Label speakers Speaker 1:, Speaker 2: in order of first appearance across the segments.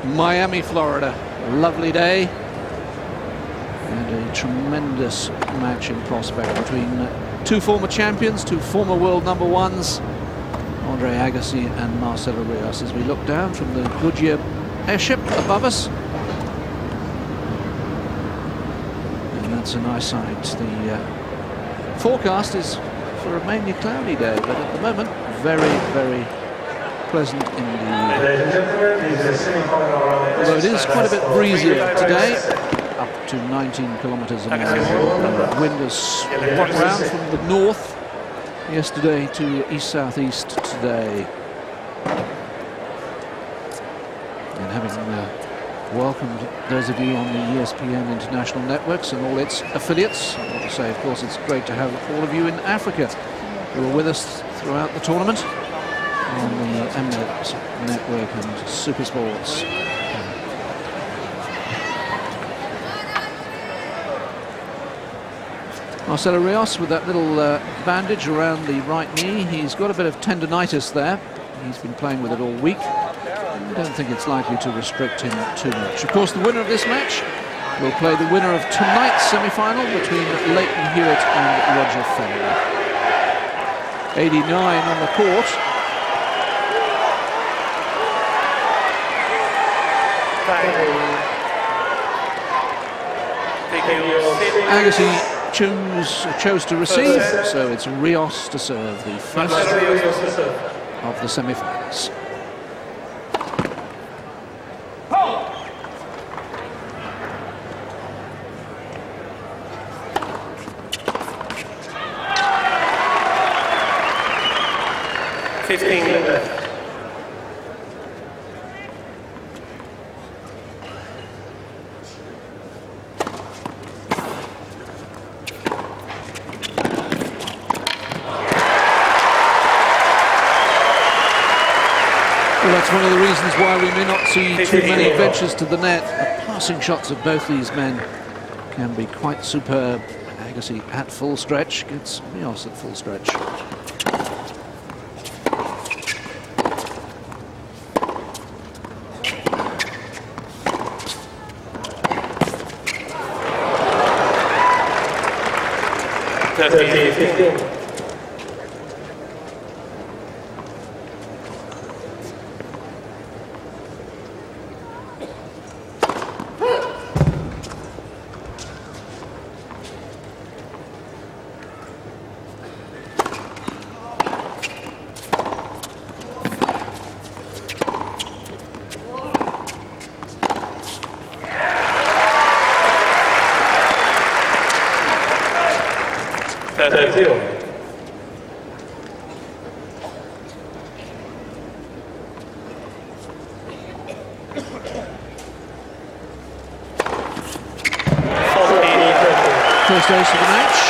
Speaker 1: Miami, Florida. Lovely day. And a tremendous match in prospect between two former champions, two former world number ones, Andre Agassi and Marcelo Rios, as we look down from the Goodyear airship above us. And that's a nice sight. The forecast is for a mainly cloudy day, but at the moment, very, very pleasant indeed. Although it is quite a bit breezier today, up to 19 kilometers an hour. The wind has swung round from the north yesterday to east-southeast today. And having welcomed those of you on the ESPN international networks and all its affiliates, I want to say, of course, it's great to have all of you in Africa who are with us throughout the tournament on the Mnet network and Super Sports. Marcelo Rios with that little bandage around the right knee. He's got a bit of tendonitis there. He's been playing with it all week. I don't think it's likely to restrict him too much. Of course, the winner of this match will play the winner of tonight's semi-final between Leighton Hewitt and Roger Federer. 89 on the court. Agassi chose to receive, so it's Rios to serve the first of the semi-finals. Well, that's one of the reasons why we may not see too many adventures to the net. The passing shots of both these men can be quite superb. Agassi at full stretch gets Rios at full stretch. First ace of the match.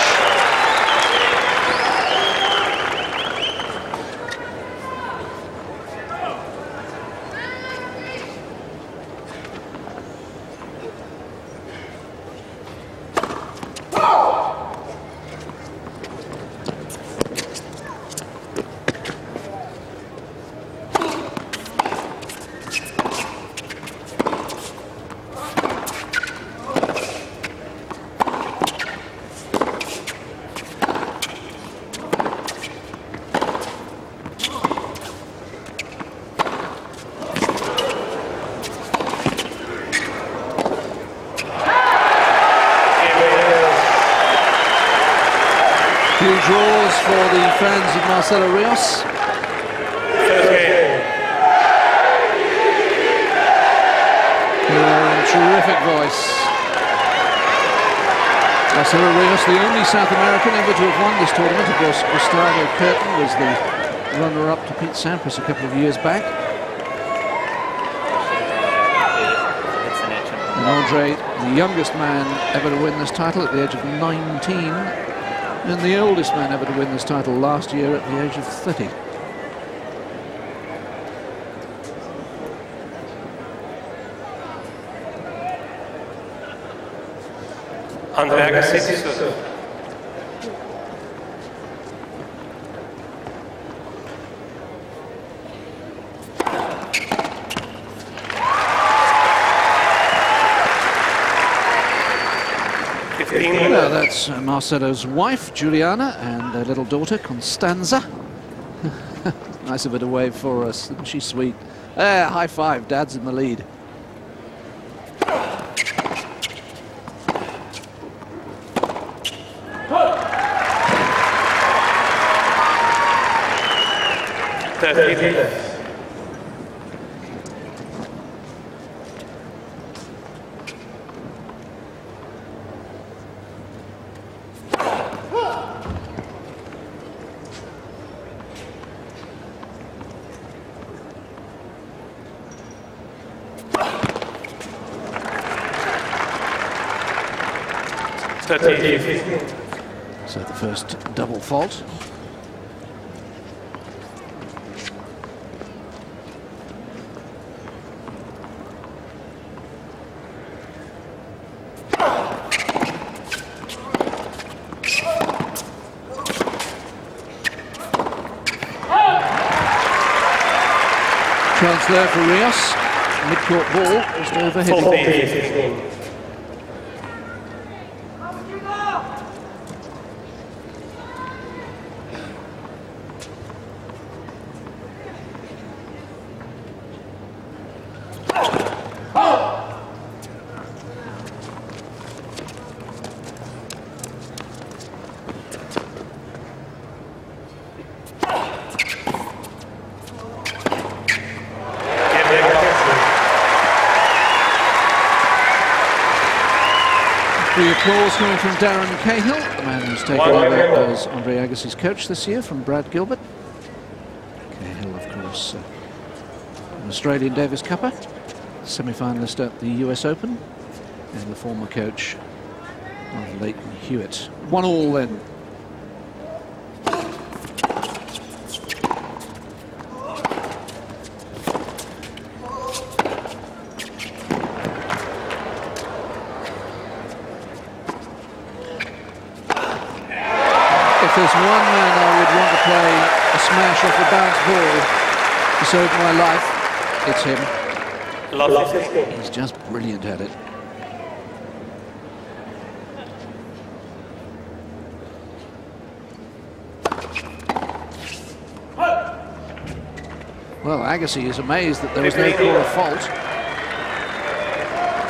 Speaker 1: Few draws for the fans of Marcelo Rios. Terrific voice. Marcelo Rios, the only South American ever to have won this tournament. Of course, Gustavo Curtin was the runner-up to Pete Sampras a couple of years back. And Andre, the youngest man ever to win this title at the age of 19. And the oldest man ever to win this title last year at the age of 30.
Speaker 2: Andre Agassi. 15.
Speaker 1: Well, that's Marcelo's wife, Juliana, and their little daughter, Constanza. Nice of her to wave for us. Isn't she sweet? High five. Dad's in the lead. So the first double fault. Chance there for Rios. Mid-court ball just overhead.
Speaker 2: 14.
Speaker 1: The applause coming from Darren Cahill, the man who's taken over as Andre Agassi's coach this year from Brad Gilbert. Cahill, of course, an Australian Davis Cupper, semi-finalist at the US Open, and the former coach of Leighton Hewitt. 1-1 then. If there's one man I would want to play a smash off a bounce ball to save my life, it's him.
Speaker 2: Lovely.
Speaker 1: He's just brilliant at it. Well, Agassi is amazed that there was no call of fault.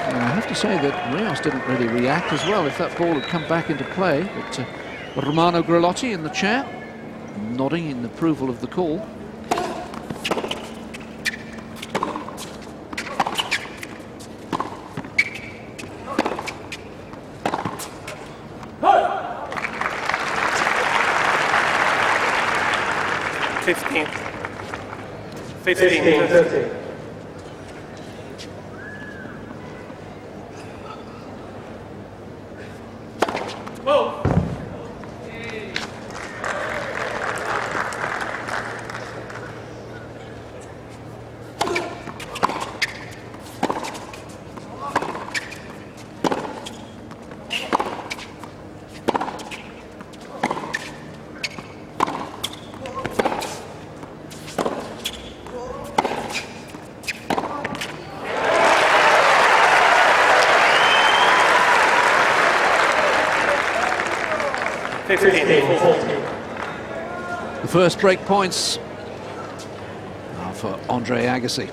Speaker 1: And I have to say that Rios didn't really react as well if that ball had come back into play. But Romano Grillotti in the chair, nodding in approval of the call.
Speaker 2: Fifteen. 15. Whoa.
Speaker 1: The first break points are for Andre Agassi.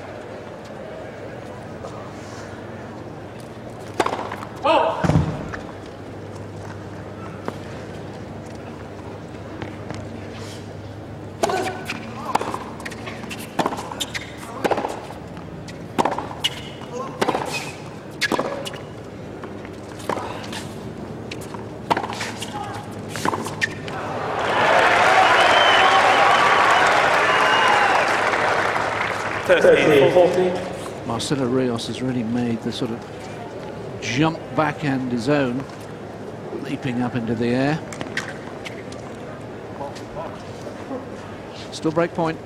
Speaker 1: Marcelo Rios has really made the sort of jump backhand his own, leaping up into the air. Still break point.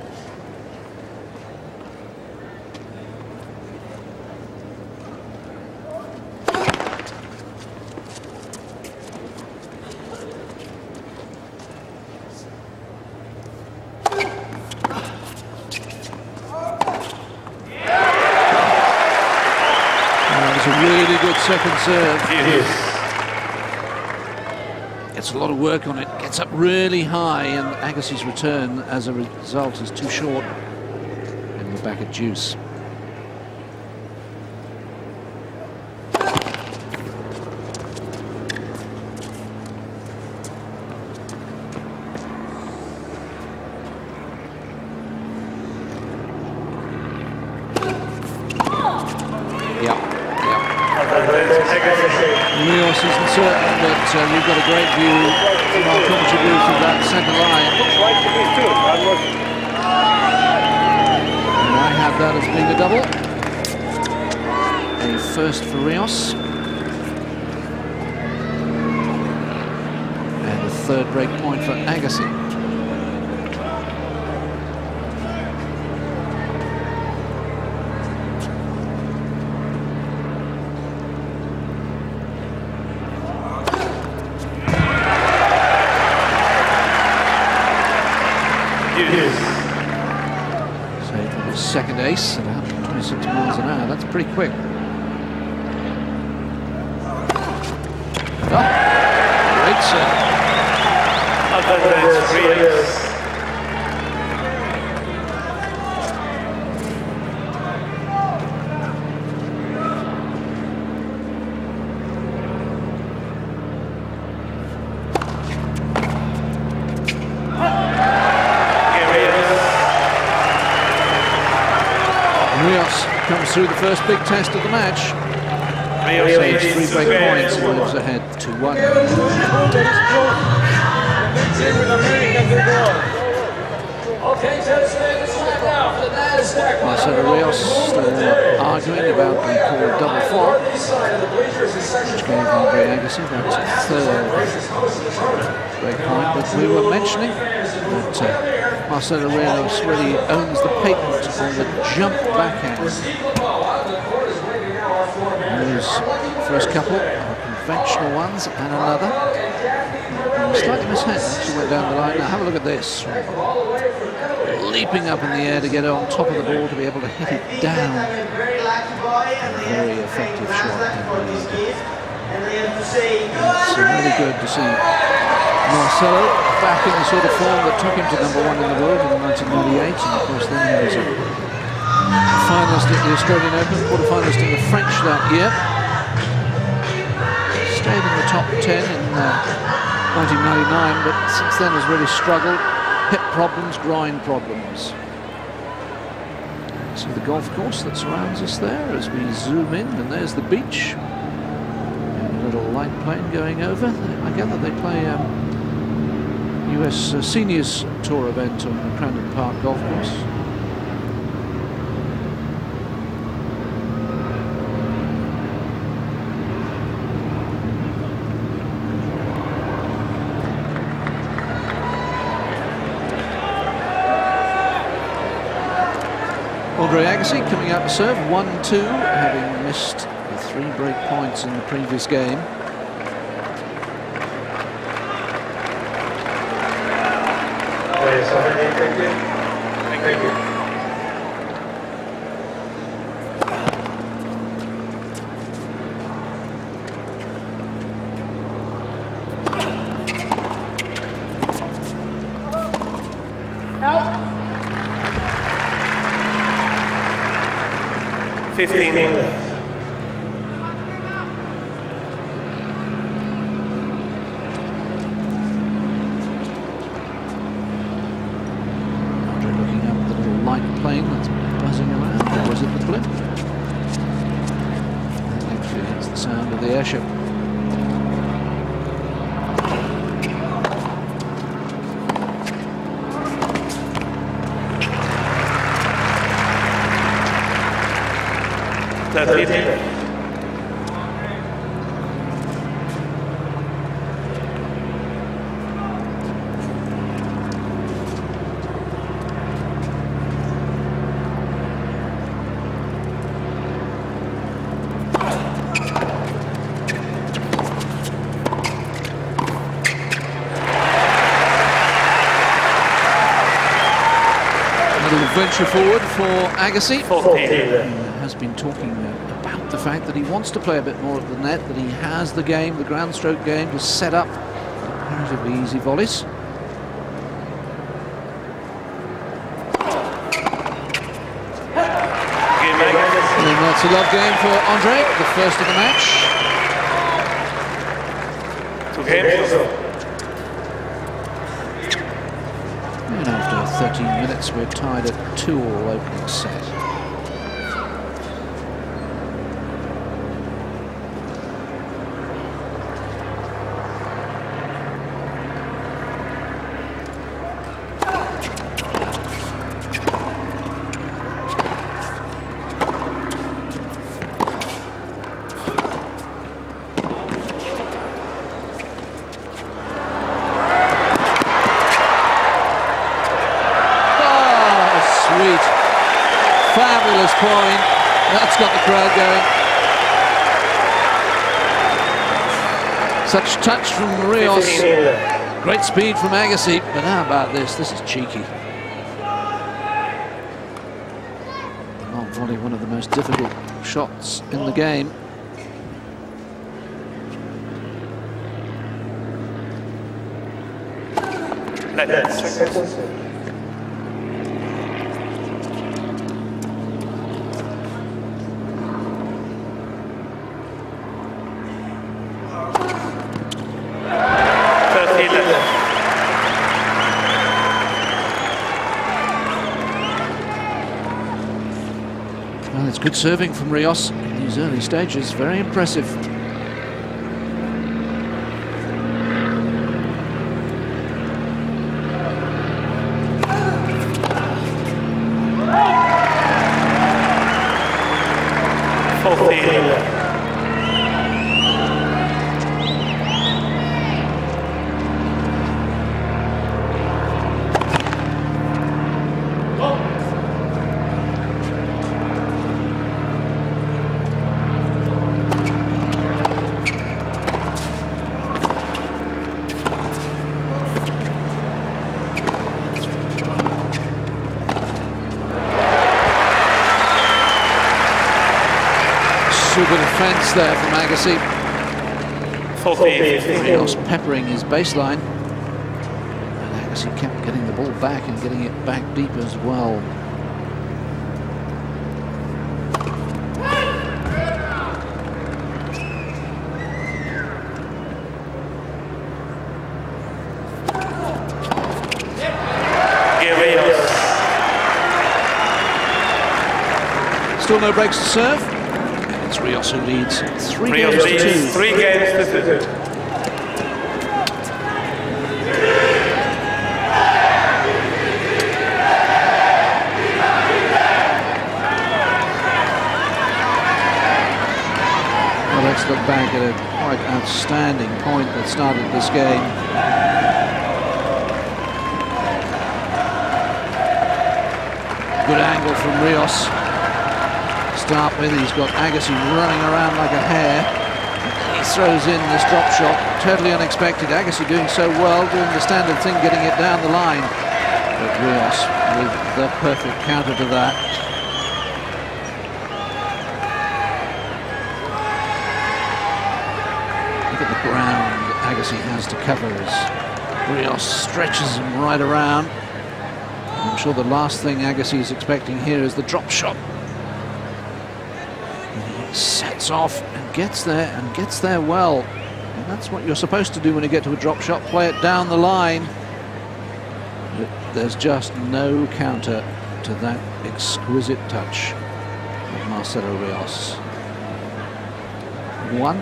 Speaker 1: Second serve. Gets a lot of work on it, gets up really high, and Agassi's return as a result is too short, and we're back at deuce.
Speaker 2: Rios
Speaker 1: isn't certain, but we've got a great view from our commentary booth of that centre line. And I have that as being a double. A first for Rios. And a third break point for Agassi. Second ace at 126 miles an hour. That's pretty quick. Oh, great serve. Rios comes through the first big test of the match. Saves 3 break points and moves ahead 2-1. Marcelo Rios still arguing about the call double fault, which gave Agassi that third break point. But we were mentioning that Marcelo Rios really owns the patent on the jump backhand. Those first couple are conventional ones and another. And slightly mishit, she went down the line. Now have a look at this. Leaping up in the air to get on top of the ball to be able to hit it down. A very effective shot. It's really good to see Marcelo back in the sort of form that took him to #1 in the world in 1998, and of course then he was a finalist at the Australian Open, quarter-finalist in the French that year. Stayed in the top 10 in 1999, but since then has really struggled. Hip problems, groin problems. See the golf course that surrounds us there as we zoom in, and there's the beach. And a little light plane going over. I gather they play US Seniors Tour event on the Crandon Park golf course. Agassi coming out to serve 1-2, having missed the 3 break points in the previous game.
Speaker 2: Thank you. Out. 15 left.
Speaker 1: Looking up the little light plane that's buzzing around, or was it the blimp? Actually, it's the sound of the airship.
Speaker 2: That's it.
Speaker 1: Little venture forward for Agassi.
Speaker 2: 14.
Speaker 1: Has been talking about the fact that he wants to play a bit more at the net, that he has the game, the ground stroke game, to set up Relatively easy volleys. And that's a love game for Andre, the first of the match.
Speaker 2: 2 games.
Speaker 1: And after 13 minutes, we're tied at 2-all opening set. Fabulous point. That's got the crowd going. Such touch from Rios. Great speed from Agassi. But how about this? This is cheeky. The long volley, one of the most difficult shots in the game. Well, it's good serving from Rios in these early stages. Very impressive. Super defence there from Agassi. Rios peppering his baseline. And Agassi kept getting the ball back and getting it back deep as well. Still no breaks to serve. It's Rios who leads 3 games to 2.
Speaker 2: 3 games to 2.
Speaker 1: Well, let's look back at a quite outstanding point that started this game. Good angle from Rios. Start with, he's got Agassi running around like a hare. He throws in this drop shot, totally unexpected. Agassi doing so well, doing the standard thing, getting it down the line. But Rios with the perfect counter to that. Look at the ground Agassi has to cover as Rios stretches him right around. I'm sure the last thing Agassi is expecting here is the drop shot. Sets off and gets there well. And that's what you're supposed to do when you get to a drop shot, play it down the line. But there's just no counter to that exquisite touch of Marcelo Rios. 1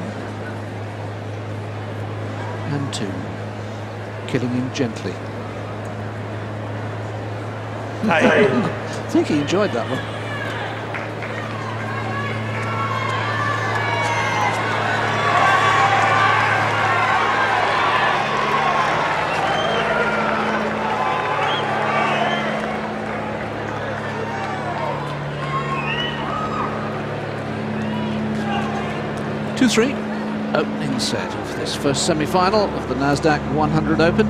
Speaker 1: and 2, killing him gently. I think he enjoyed that one. Two-three, opening set of this first semi-final of the Nasdaq 100 Open.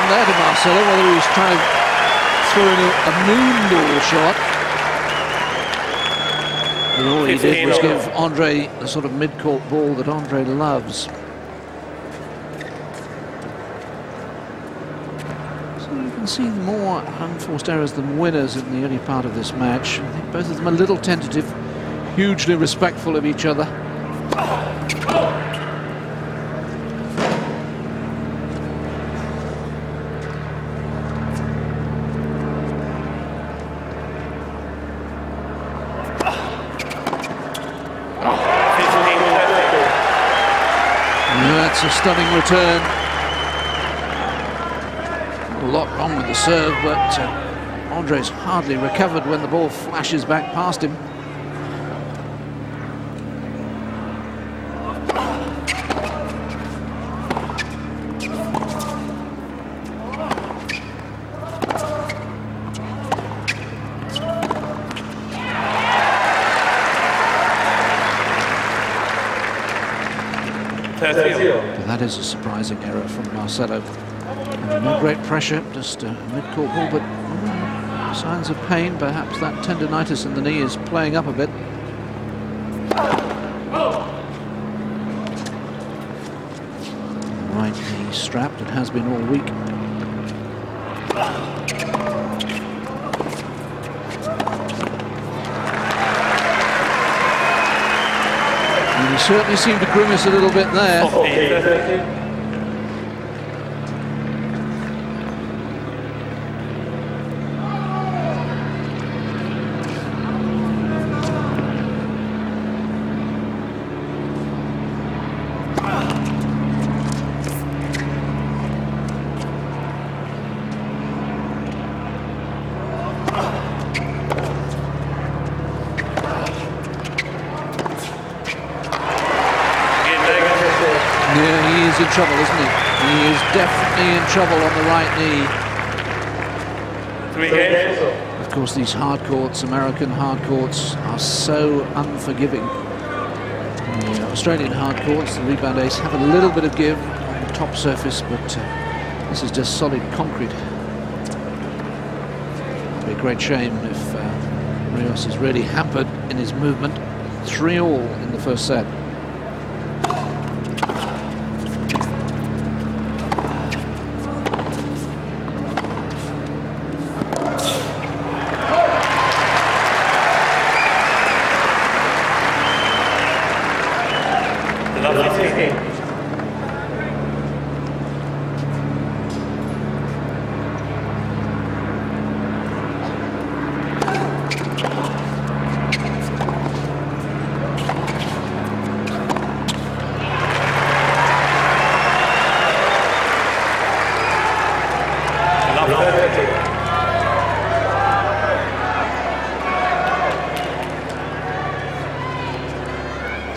Speaker 1: happened there to Marcelo, whether he was trying to throw in a moon ball shot. But all he did was give Andre the sort of mid-court ball that Andre loves. So you can see more unforced errors than winners in the early part of this match. I think both of them a little tentative, hugely respectful of each other. That's a stunning return. A lot wrong with the serve, but Andre's hardly recovered when the ball flashes back past him. But that is a surprising error from Marcelo. And no great pressure, just a mid-court ball, but signs of pain. Perhaps that tendinitis in the knee is playing up a bit. Right knee strapped, it has been all week. He certainly seemed to grimace a little bit there. In trouble, isn't he? He is definitely in trouble on the right knee. Of course, these hard courts, American hard courts, are so unforgiving. The Australian hard courts, the rebound ace, have a little bit of give on the top surface, but this is just solid concrete. It'd be a great shame if Rios is really hampered in his movement. 3-all in the first set.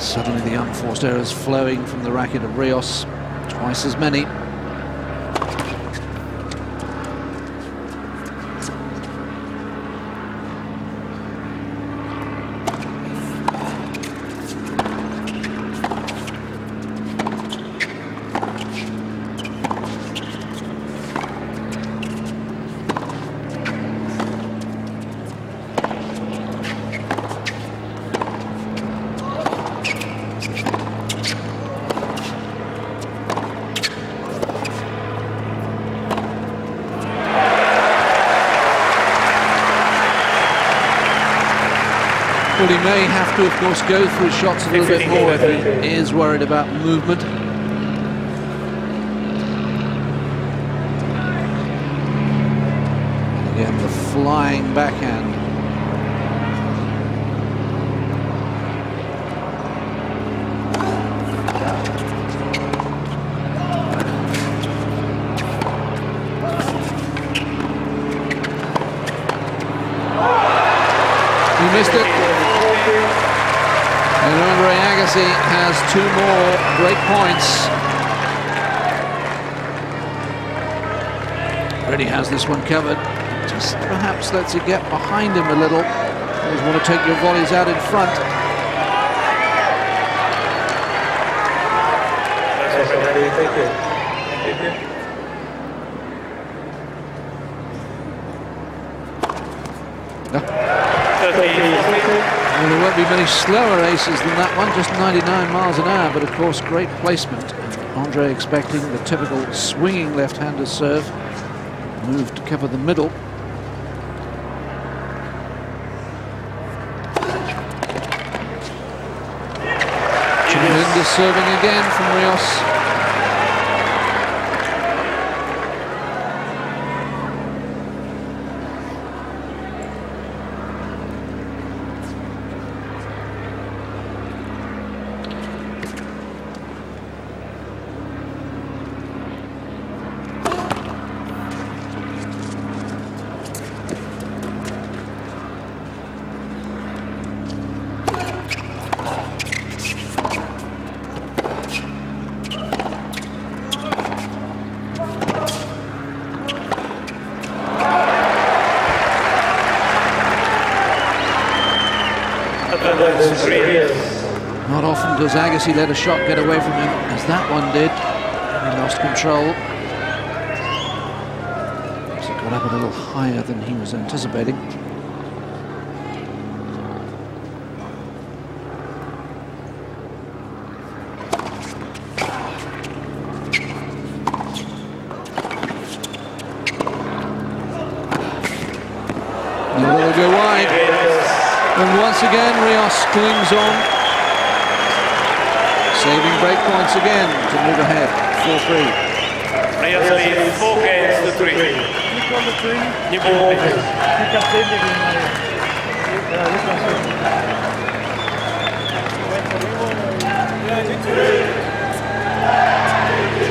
Speaker 1: Suddenly the unforced errors flowing from the racket of Rios, twice as many. Well, he may have to, of course, go through shots a little bit more if he is worried about movement. And again, the flying backhand. He missed it. And Agassi has 2 more great points. Really has this one covered. Just perhaps lets it get behind him a little. Always want to take your volleys out in front.
Speaker 2: Thank you.
Speaker 1: Well, there won't be many slower aces than that one, just 99 miles an hour, but of course great placement. And Andre expecting the typical swinging left-hander serve, move to cover the middle. Tremendous serving again from Rios. Not often does Agassi let a shot get away from him, as that one did. He lost control. He got up a little higher than he was anticipating. It'll go wide. And once again, Rios clings on, saving break points again to move ahead, 4-3.
Speaker 2: Rios leads 4 games to 3. New ball.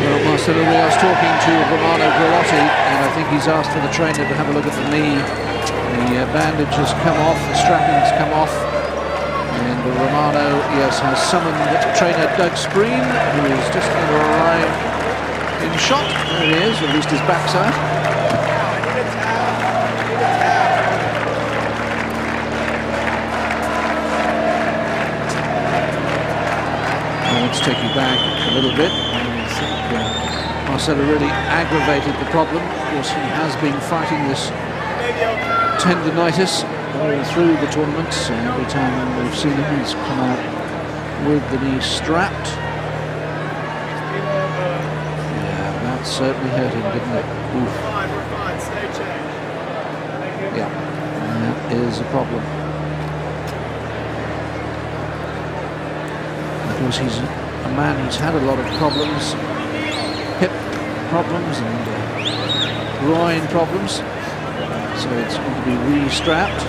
Speaker 1: Well, Marcelo Rios talking to Romano Grillotti, and I think he's asked for the trainer to have a look at the knee. The bandage has come off, the strapping's come off, and Romano, yes, has summoned trainer Doug Spreen, who is just going to arrive in shot. There he is, at least his backside. Now let's take you back a little bit. I think Marcelo really aggravated the problem. Of course, he has been fighting this tendinitis all through the tournaments. Every time we've seen him, he's come out with the knee strapped. Yeah, that certainly hurt him, didn't it? Oof. Yeah, that is a problem. Of course, he's a man who's had a lot of problems, hip problems and groin problems. So it's going to be re-strapped.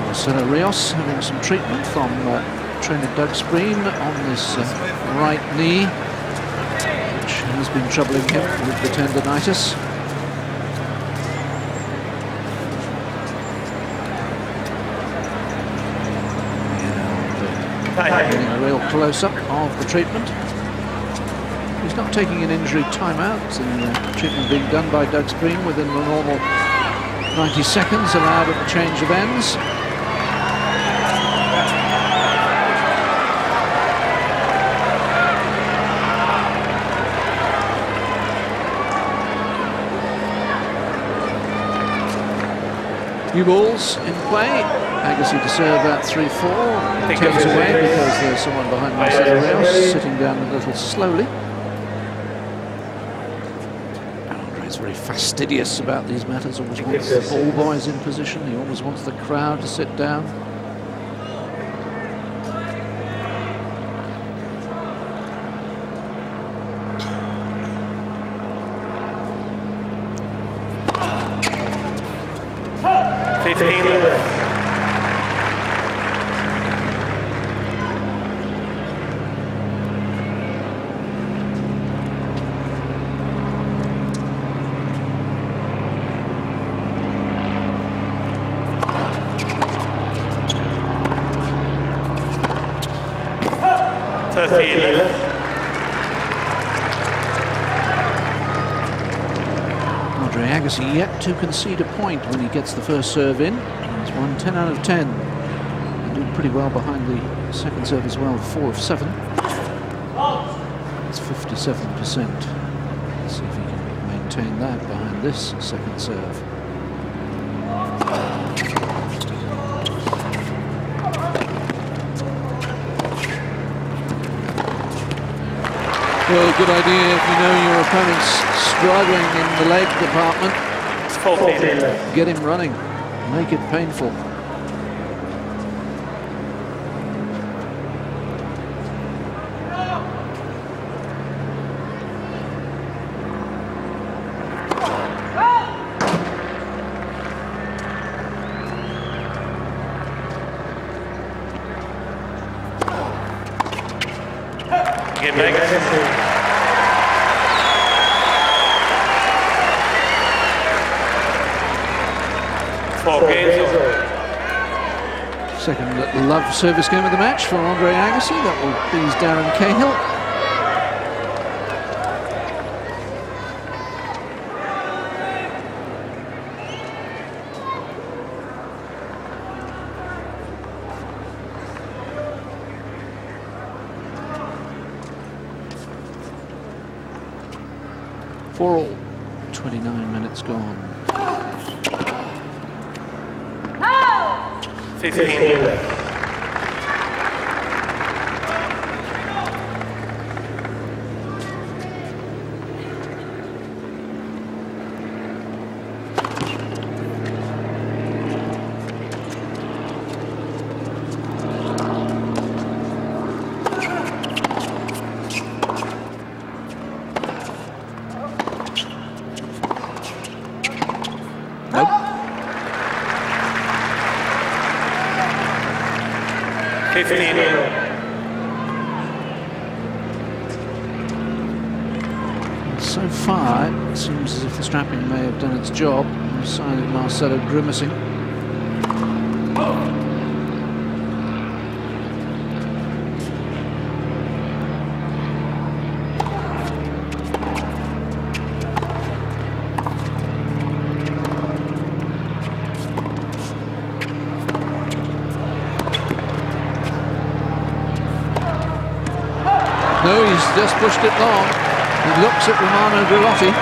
Speaker 1: Marcelo Rios having some treatment from trainer Doug Spreen on this right knee, which has been troubling him with the tendinitis. And getting a real close-up of the treatment. He's not taking an injury timeout, and treatment being done by Doug Spreen within the normal 90 seconds allowed at the change of ends. New balls in play. Agassi to serve at 3-4. Takes away because there's someone behind Marcelo Rios sitting down a little slowly. Very fastidious about these matters, always wants the ball boys in position, he always wants the crowd to sit down. Agassi yet to concede a point when he gets the first serve in. He's won 10 out of 10. He did pretty well behind the second serve as well, 4 of 7. It's 57%. Let's see if he can maintain that behind this second serve. Well, good idea if you know your opponent's struggling in the leg department.
Speaker 2: It's 14.
Speaker 1: Get him running, make it painful.
Speaker 2: Get back. 4 games.
Speaker 1: Second love service game of the match for Andre Agassi. That will please Darren Cahill. For all, 29 minutes gone.
Speaker 2: 15.
Speaker 1: Nope.
Speaker 2: 15.
Speaker 1: So far, it seems as if the strapping may have done its job. A sign of Marcelo grimacing. No, he's just pushed it long. He looks at Romano Girotti.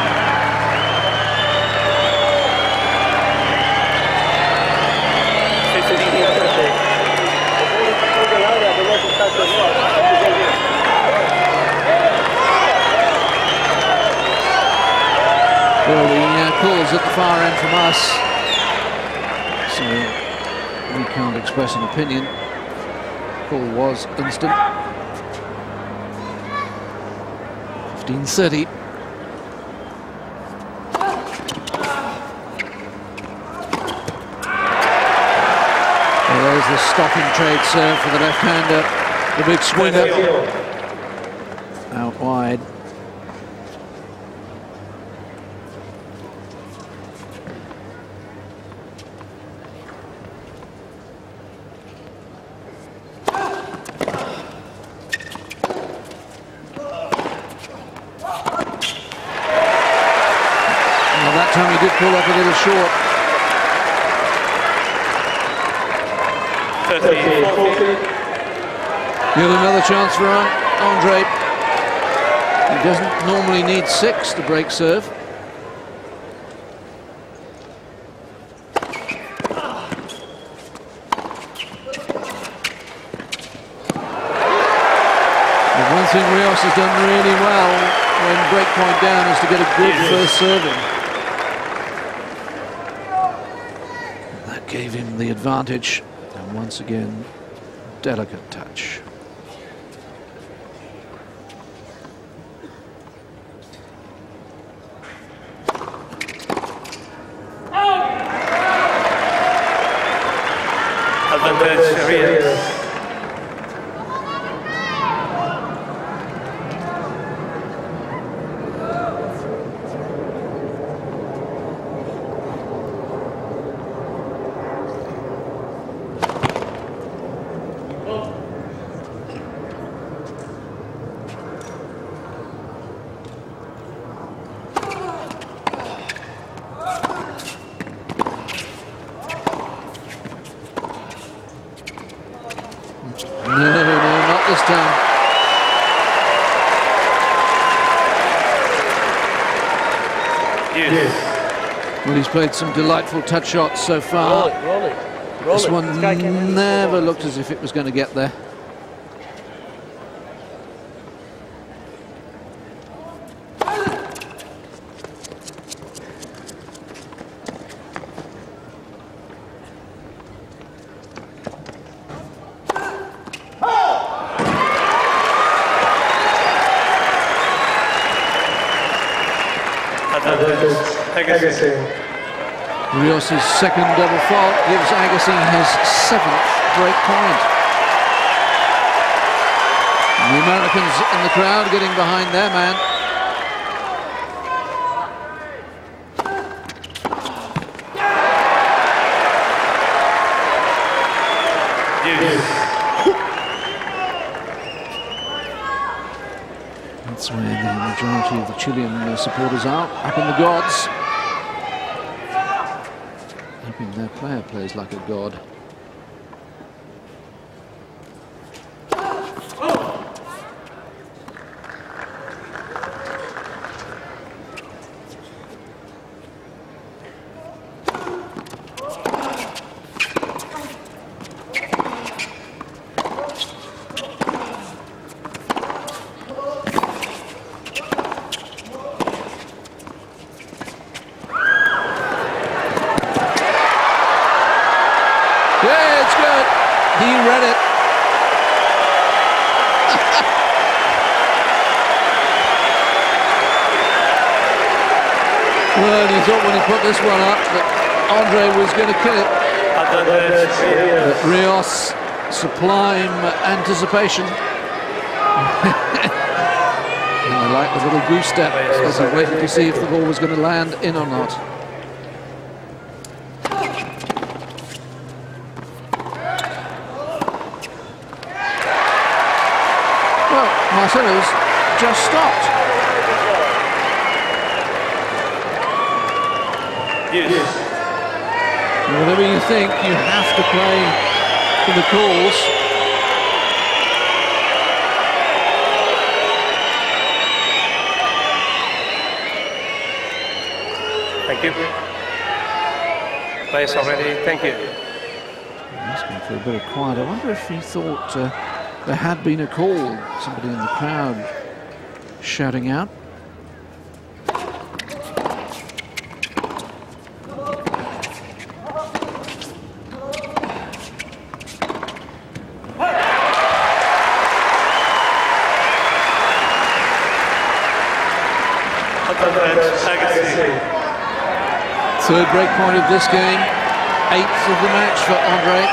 Speaker 1: Well, the call's at the far end from us, so we can't express an opinion. Call was instant. 15:30. Well, there's the stopping trade serve for the left-hander, the big swinger. Out wide. That time he did pull up a little short.
Speaker 2: 30.
Speaker 1: Yet another chance for Andre. He doesn't normally need 6 to break serve. The one thing Rios has done really well when breakpoint down is to get a good first serving. Gave him the advantage, and once again, delicate touch.
Speaker 2: Advantage, Rios.
Speaker 1: No, not this time.
Speaker 2: Yes.
Speaker 1: Well, he's played some delightful touch shots so far.
Speaker 2: Roll it.
Speaker 1: This one never looked as if it was going to get there.
Speaker 3: Agassi.
Speaker 1: Rios' second double fault gives Agassi his 7th break point. The Americans in the crowd getting behind their man. That's where the majority of the Chilean supporters are, up in the gods. Hoping their player plays like a god. He read it. Well, he thought when he put this one up that Andre was going to kill it. But Rios, sublime anticipation. And I like the little goose step as he waited to see if the ball was going to land in or not. Marcelo's just stopped.
Speaker 2: Yes.
Speaker 1: Whatever you think, you have to play for the calls.
Speaker 2: Thank you. Players already. Thank you.
Speaker 1: Asking for a bit of quiet. I wonder if he thought there had been a call. Somebody in the crowd shouting out. Third break point of this game, 8th of the match for Andre.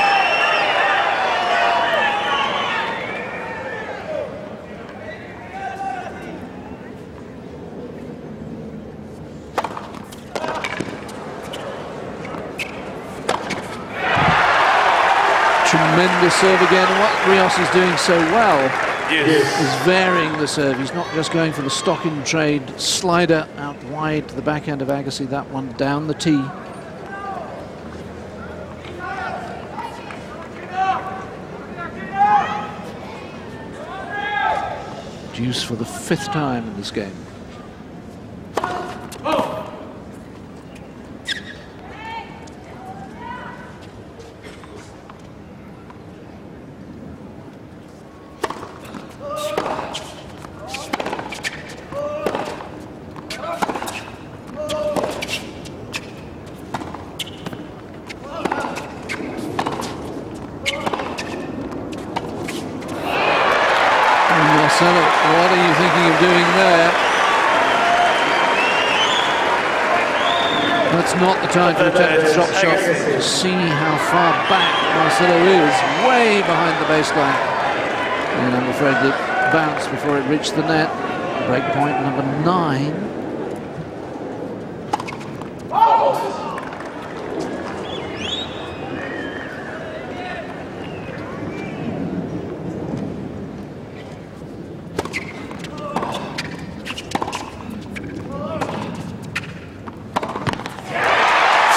Speaker 1: Tremendous serve again. What Rios is doing so well is varying the serve. He's not just going for the stock in trade slider out wide to the backhand of Agassi, that one down the tee. Deuce for the 5th time in this game. Marcelo, what are you thinking of doing there? That's not the time to attempt the drop shot. To see how far back Marcelo is, way behind the baseline. And I'm afraid it bounced before it reached the net. Break point number 9.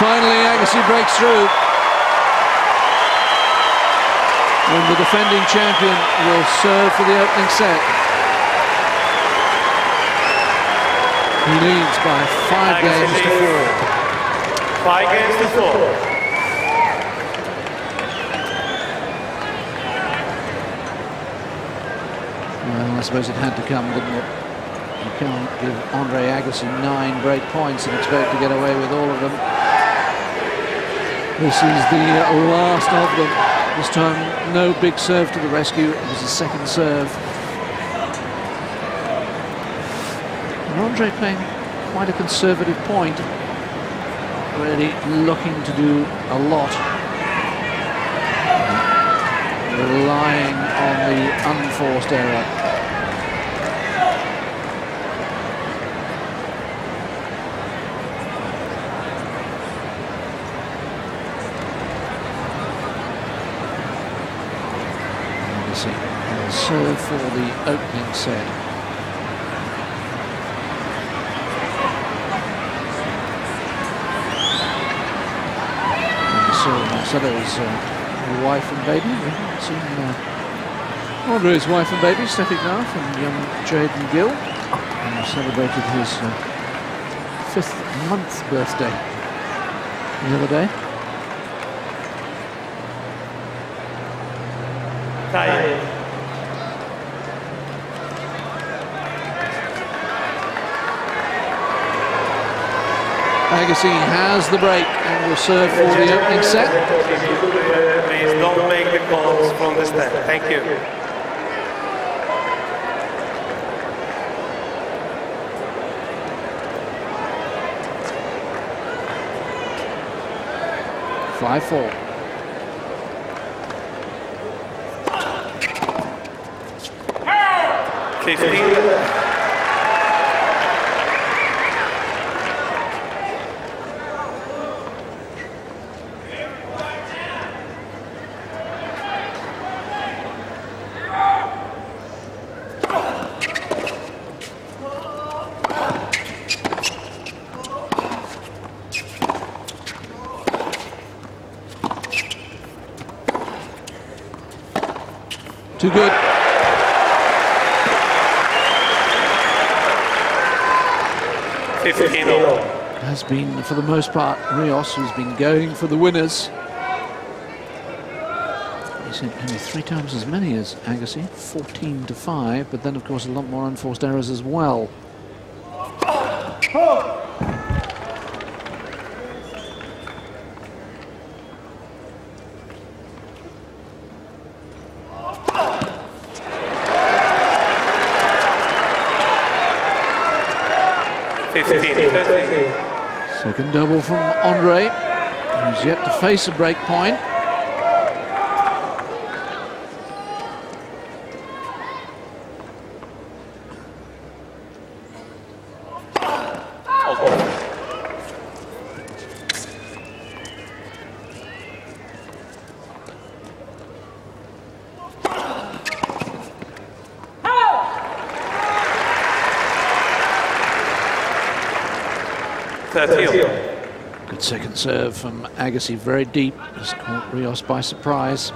Speaker 1: Finally, Agassi breaks through. And the defending champion will serve for the opening set. He leads by 5 games to 4.
Speaker 2: 5-4.
Speaker 1: Well, I suppose it had to come, didn't it? You can't give Andre Agassi 9 break points and expect to get away with all of them. This is the last of them. This time, no big serve to the rescue. It was a second serve. And Andre playing quite a conservative point. Really looking to do a lot. Relying on the unforced error. He'll serve for the opening set. And so Marcelo's wife and baby. We haven't seen Andre's wife and baby, Steffi Graf and young Jaden Gill. And he celebrated his 5th month birthday the other day. Agassi has the break and will serve for the opening set.
Speaker 2: Please don't make the calls from the stand. Thank you.
Speaker 1: Five, 4. Too good. Has been, for the most part, Rios, who's been going for the winners. He's hit only 3 times as many as Agassi, 14-5, but then, of course, a lot more unforced errors as well. Second double from Andre, who's yet to face a break point. Good second serve from Agassi, very deep. Just caught Rios by surprise.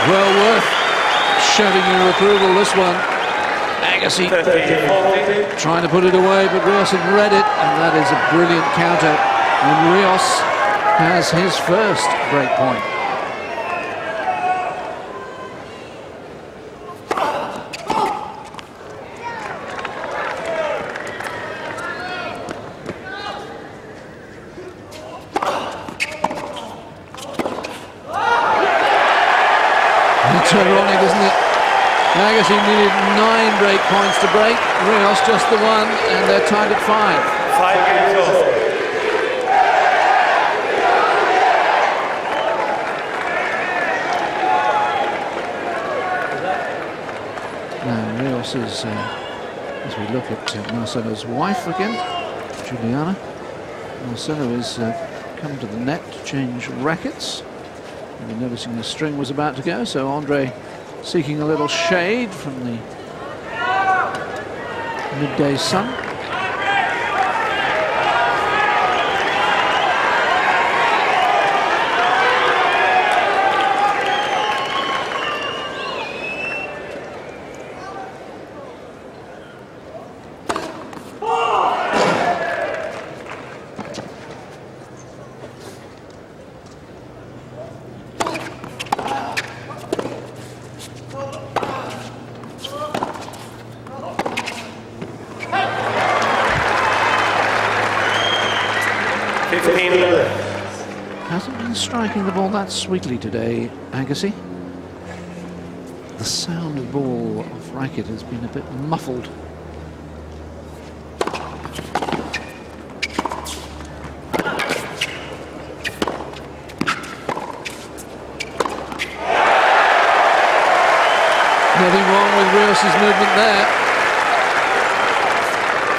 Speaker 1: Well worth shouting your approval, this one. Agassi trying to put it away, but Rios had read it, and that is a brilliant counter. And Rios has his first break point. It's ironic, isn't it? Agassi needed 9 break points to break, Rios just the 1, and they're tied at 5.
Speaker 2: 5 games over.
Speaker 1: Rios is, as we look at Marcelo's wife again, Juliana. Marcelo is come to the net to change rackets. Maybe noticing the string was about to go, so Andre seeking a little shade from the midday sun. Hasn't been striking the ball that sweetly today, Agassi. The sound ball of racket has been a bit muffled. Nothing wrong with Rios' movement there.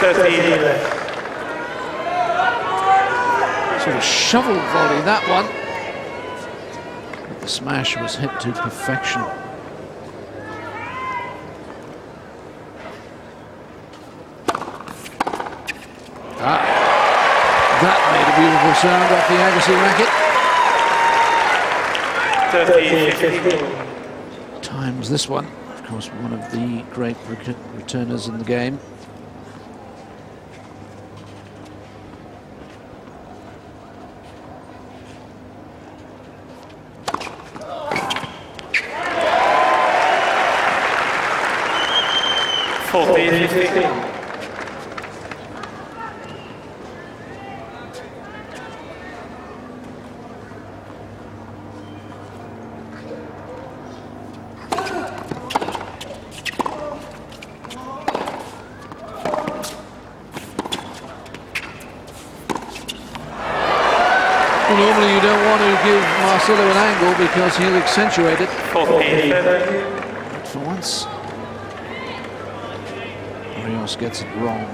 Speaker 2: 13 left.
Speaker 1: Sort of shovel volley, that one. But the smash was hit to perfection. That made a beautiful sound off the Agassi racket.
Speaker 2: 13.
Speaker 1: Times this one. Of course, one of the great returners in the game. Normally you don't want to give Marcelo an angle because he'll accentuate it. But for once, Rios gets it wrong.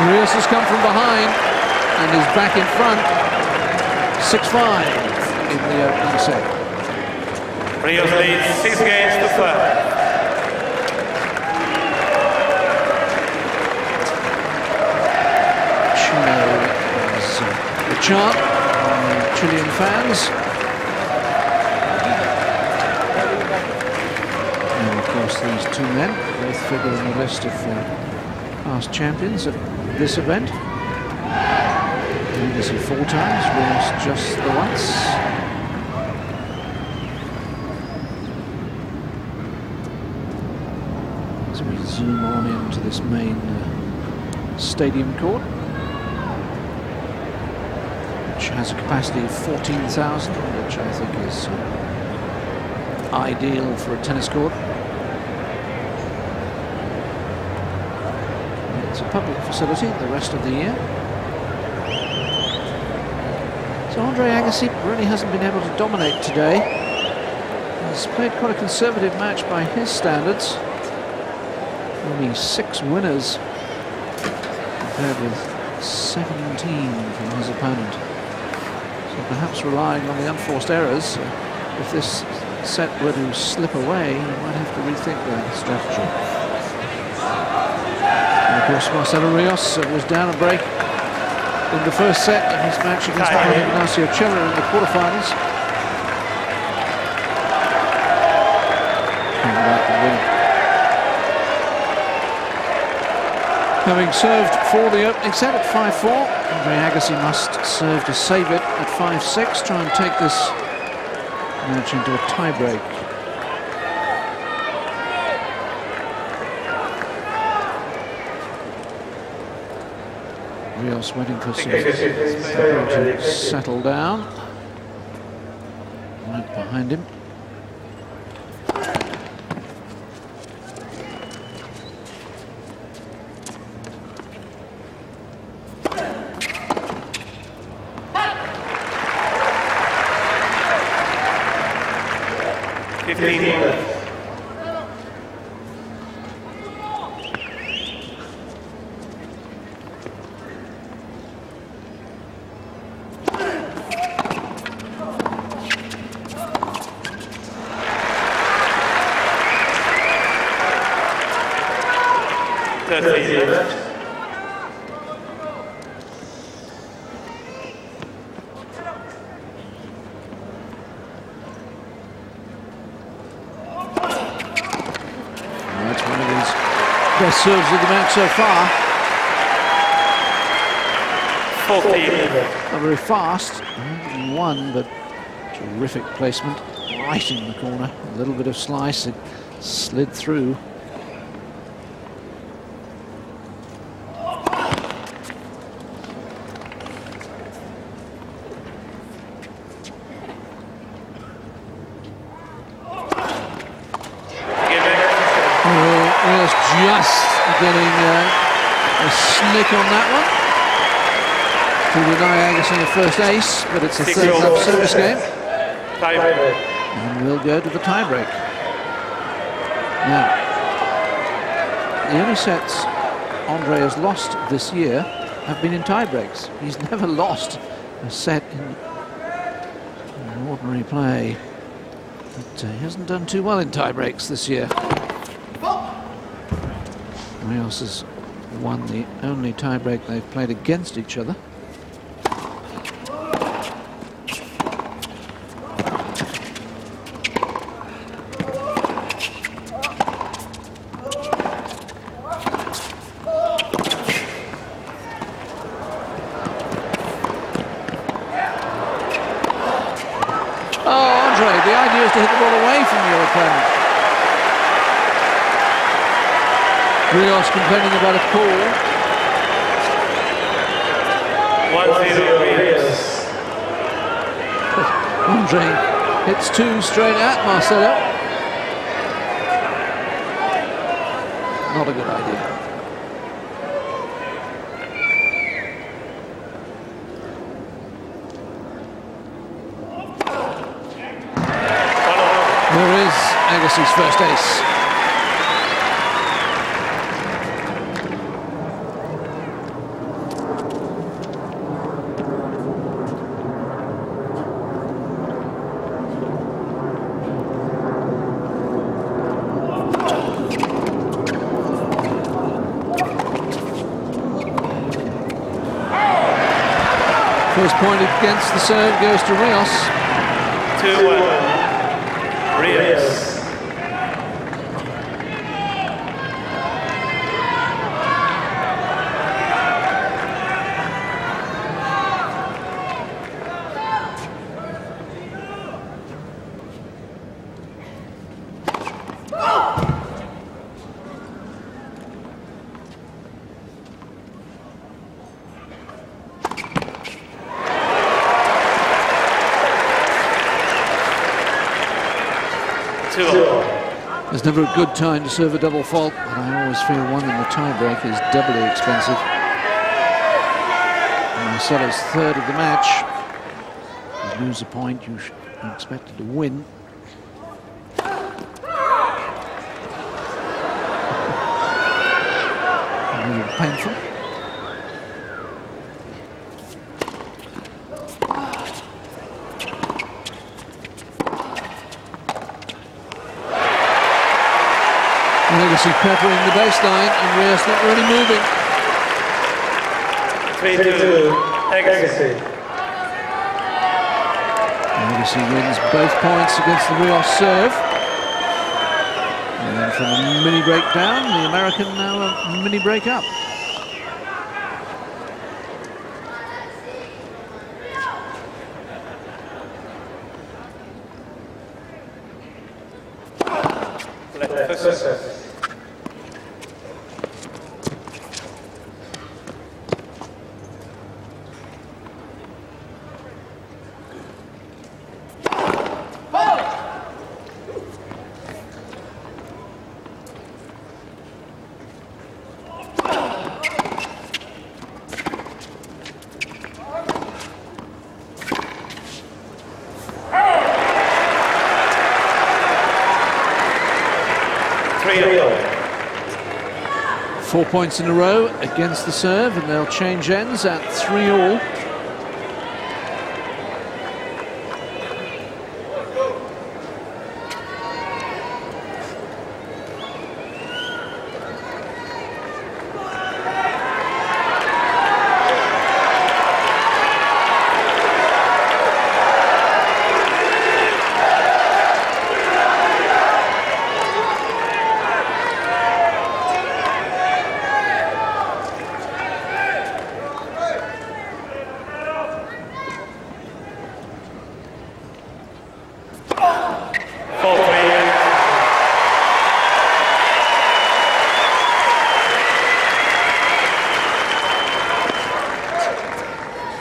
Speaker 1: Rios has come from behind and is back in front. 6-5 in the opening set.
Speaker 2: Rios leads 6 games to 5.
Speaker 1: Chino is the chant by Chilean fans. And of course these two men both figure in the list of past champions at this event. Agassi 4 times, Rios just the once. As we zoom on into this main stadium court, which has a capacity of 14,000, which I think is ideal for a tennis court. It's a public facility the rest of the year. So Andre Agassi really hasn't been able to dominate today. He's played quite a conservative match by his standards. Only 6 winners compared with 17 from his opponent. So perhaps relying on the unforced errors, if this set were to slip away, he might have to rethink that strategy. And of course, Marcelo Rios was down a break in the first set of his match against Ignacio Chela in the quarterfinals. Came back and win. Having served for the opening set at 5-4, Andre Agassi must serve to save it at 5-6, try and take this match into a tie-break. Rios waiting for some people to settle down. behind him. Best serves of the match so far.
Speaker 2: 14.
Speaker 1: Not very fast. One, but terrific placement. Right in the corner. A little bit of slice. It slid through. Just getting a snick on that one to deny Agassi a first ace, but it's a third love service game. And we'll go to the tiebreak. Now, the only sets Andre has lost this year have been in tiebreaks. He's never lost a set in ordinary play. But he hasn't done too well in tiebreaks this year. Rios has won the only tiebreak they've played against each other. Oh, Andre, the idea is to hit the ball away from your opponent. Rios complaining about a call.
Speaker 2: 1-0 Rios.
Speaker 1: Andre hits two straight at Marcelo. Not a good idea. There is Agassi's first ace. First point against the serve goes to Rios.
Speaker 2: 2-1. Rios.
Speaker 1: There's never a good time to serve a double fault, but I always feel one in the tiebreak is doubly expensive. Marcelo's third of the match. You lose a point, you're expected to win. A little painful. Agassi peppering the baseline and Rios not really moving.
Speaker 2: 3-2 Agassi.
Speaker 1: Agassi wins both points against the Rios serve. And then from a mini break down, the American now a mini break up. 4 points in a row against the serve, and they'll change ends at 3-all.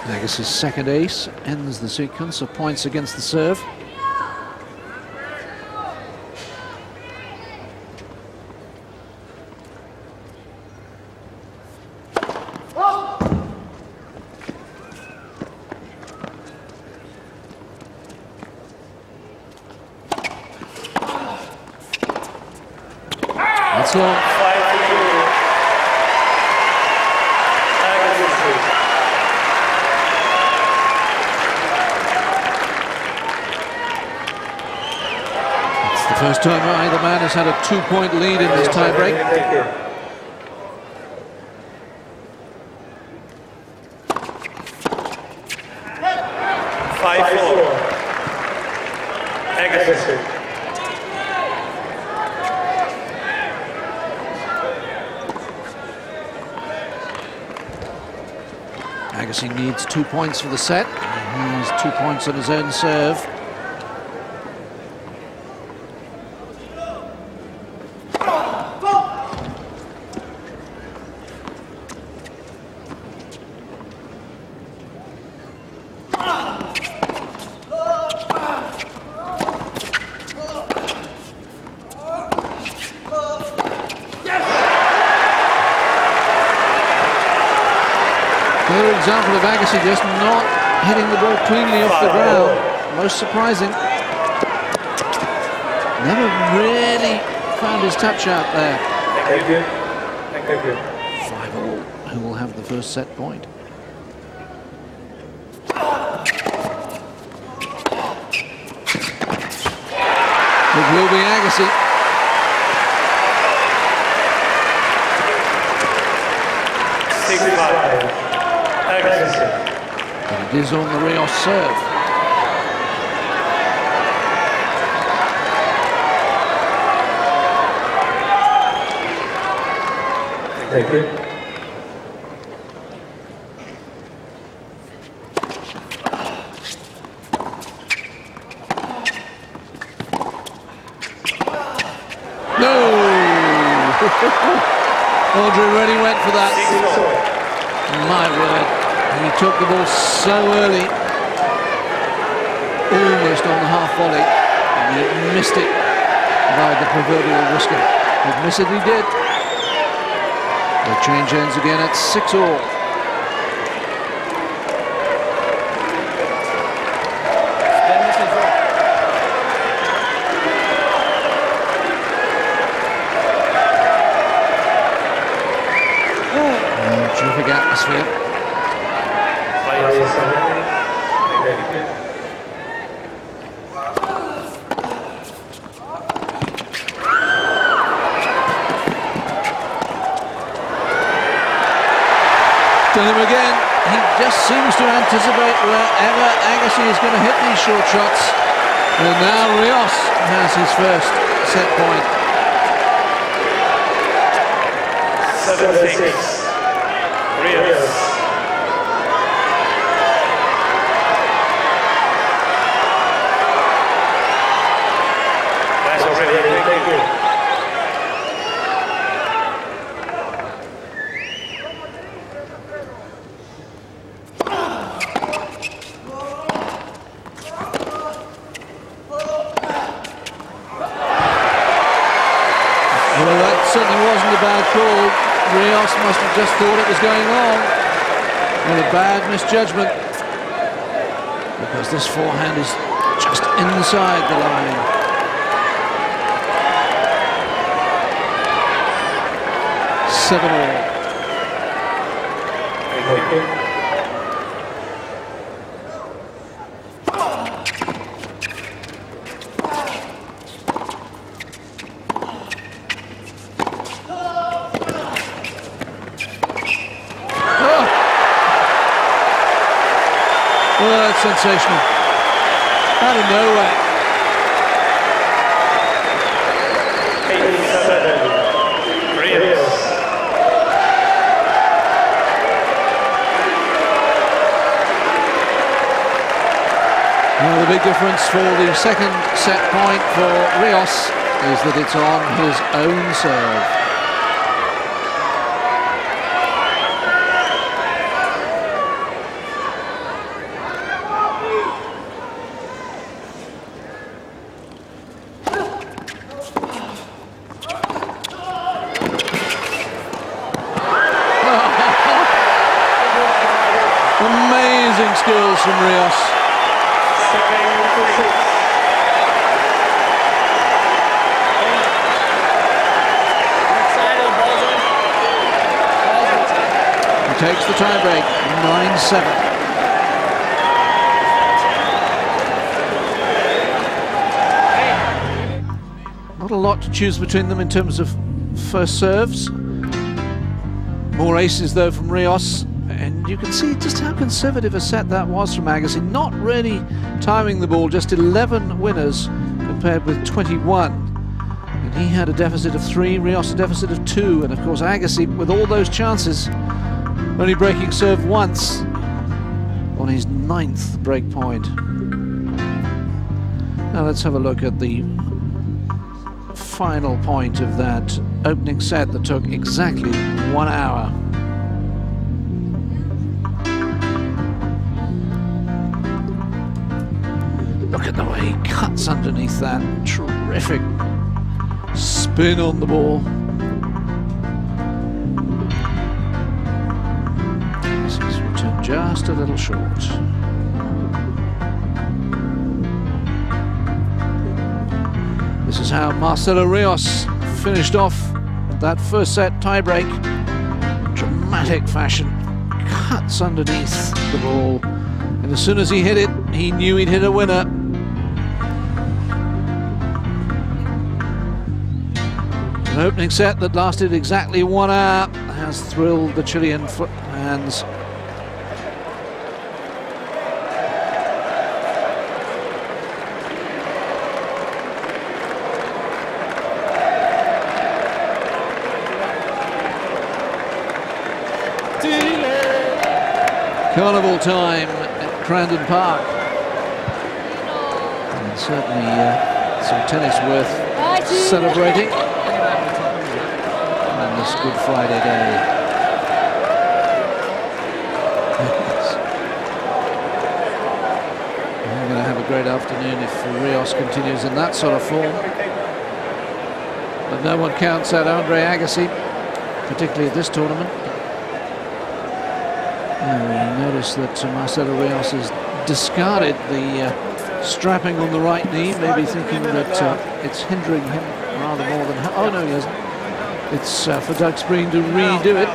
Speaker 1: Agassi's second ace ends the sequence of points against the serve. That's all. First time either man has had a 2-point lead in this tiebreak. Agassi needs 2 points for the set. He has 2 points on his own serve. Another example of Agassi just not hitting the ball cleanly off the ground. Most surprising. Never really found his touch out there.
Speaker 2: Thank you. Thank you.
Speaker 1: 5-all, who will have the first set point. It will be Agassi. But it is on the Rios serve.
Speaker 2: Thank you.
Speaker 1: No! Audrey really went for that. My word, he took the ball so early, almost on the half volley, and he missed it by the proverbial whisker. But miss it he did. They'll change ends again at 6-all. Terrific atmosphere. Done him again. He just seems to anticipate wherever Agassi is going to hit these short shots. And now Rios has his first set point.
Speaker 2: 7-6. Rios. That's already. Thank you.
Speaker 1: Well, that certainly wasn't a bad call. Rios must have just thought it was going long. Well, a bad misjudgment, because this forehand is just inside the line. 7-all.
Speaker 3: Oh, that's sensational. Out of nowhere.
Speaker 2: 8-7. Rios.
Speaker 1: Well, the big difference for the second set point for Rios is that it's on his own serve.
Speaker 3: Amazing skills from Rios.
Speaker 2: 7-6.
Speaker 1: He takes the tiebreak, 9-7. Not a lot to choose between them in terms of first serves. More aces though from Rios. And you can see just how conservative a set that was from Agassi. Not really timing the ball, just 11 winners compared with 21. And he had a deficit of 3, Rios a deficit of 2. And of course Agassi, with all those chances, only breaking serve once on his 9th break point. Now let's have a look at the final point of that opening set that took exactly 1 hour. Look at the way he cuts underneath that. Terrific spin on the ball. This is returned just a little short. This is how Marcelo Rios finished off that first set tiebreak. Dramatic fashion. Cuts underneath the ball. And as soon as he hit it, he knew he'd hit a winner. An opening set that lasted exactly 1 hour has thrilled the Chilean fans. Carnival time at Crandon Park. And certainly some tennis worth celebrating on this Good Friday day. We're going to have a great afternoon if Rios continues in that sort of form. But no one counts out Andre Agassi, particularly at this tournament. We notice that Marcelo Rios has discarded the strapping on the right knee, maybe thinking that it's hindering him rather more than... Oh no, he hasn't. It's for Doug Spreen to redo it.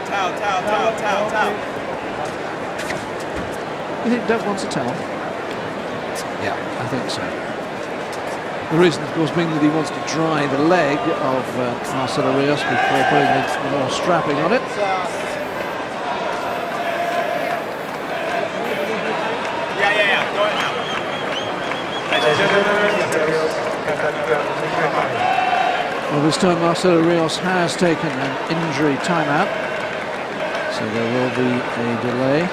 Speaker 1: You think Doug wants a towel? Yeah, I think so. The reason, of course, being that he wants to dry the leg of Marcelo Rios before putting more strapping on it. Well, this time Marcelo Rios has taken an injury timeout, so there will be a delay.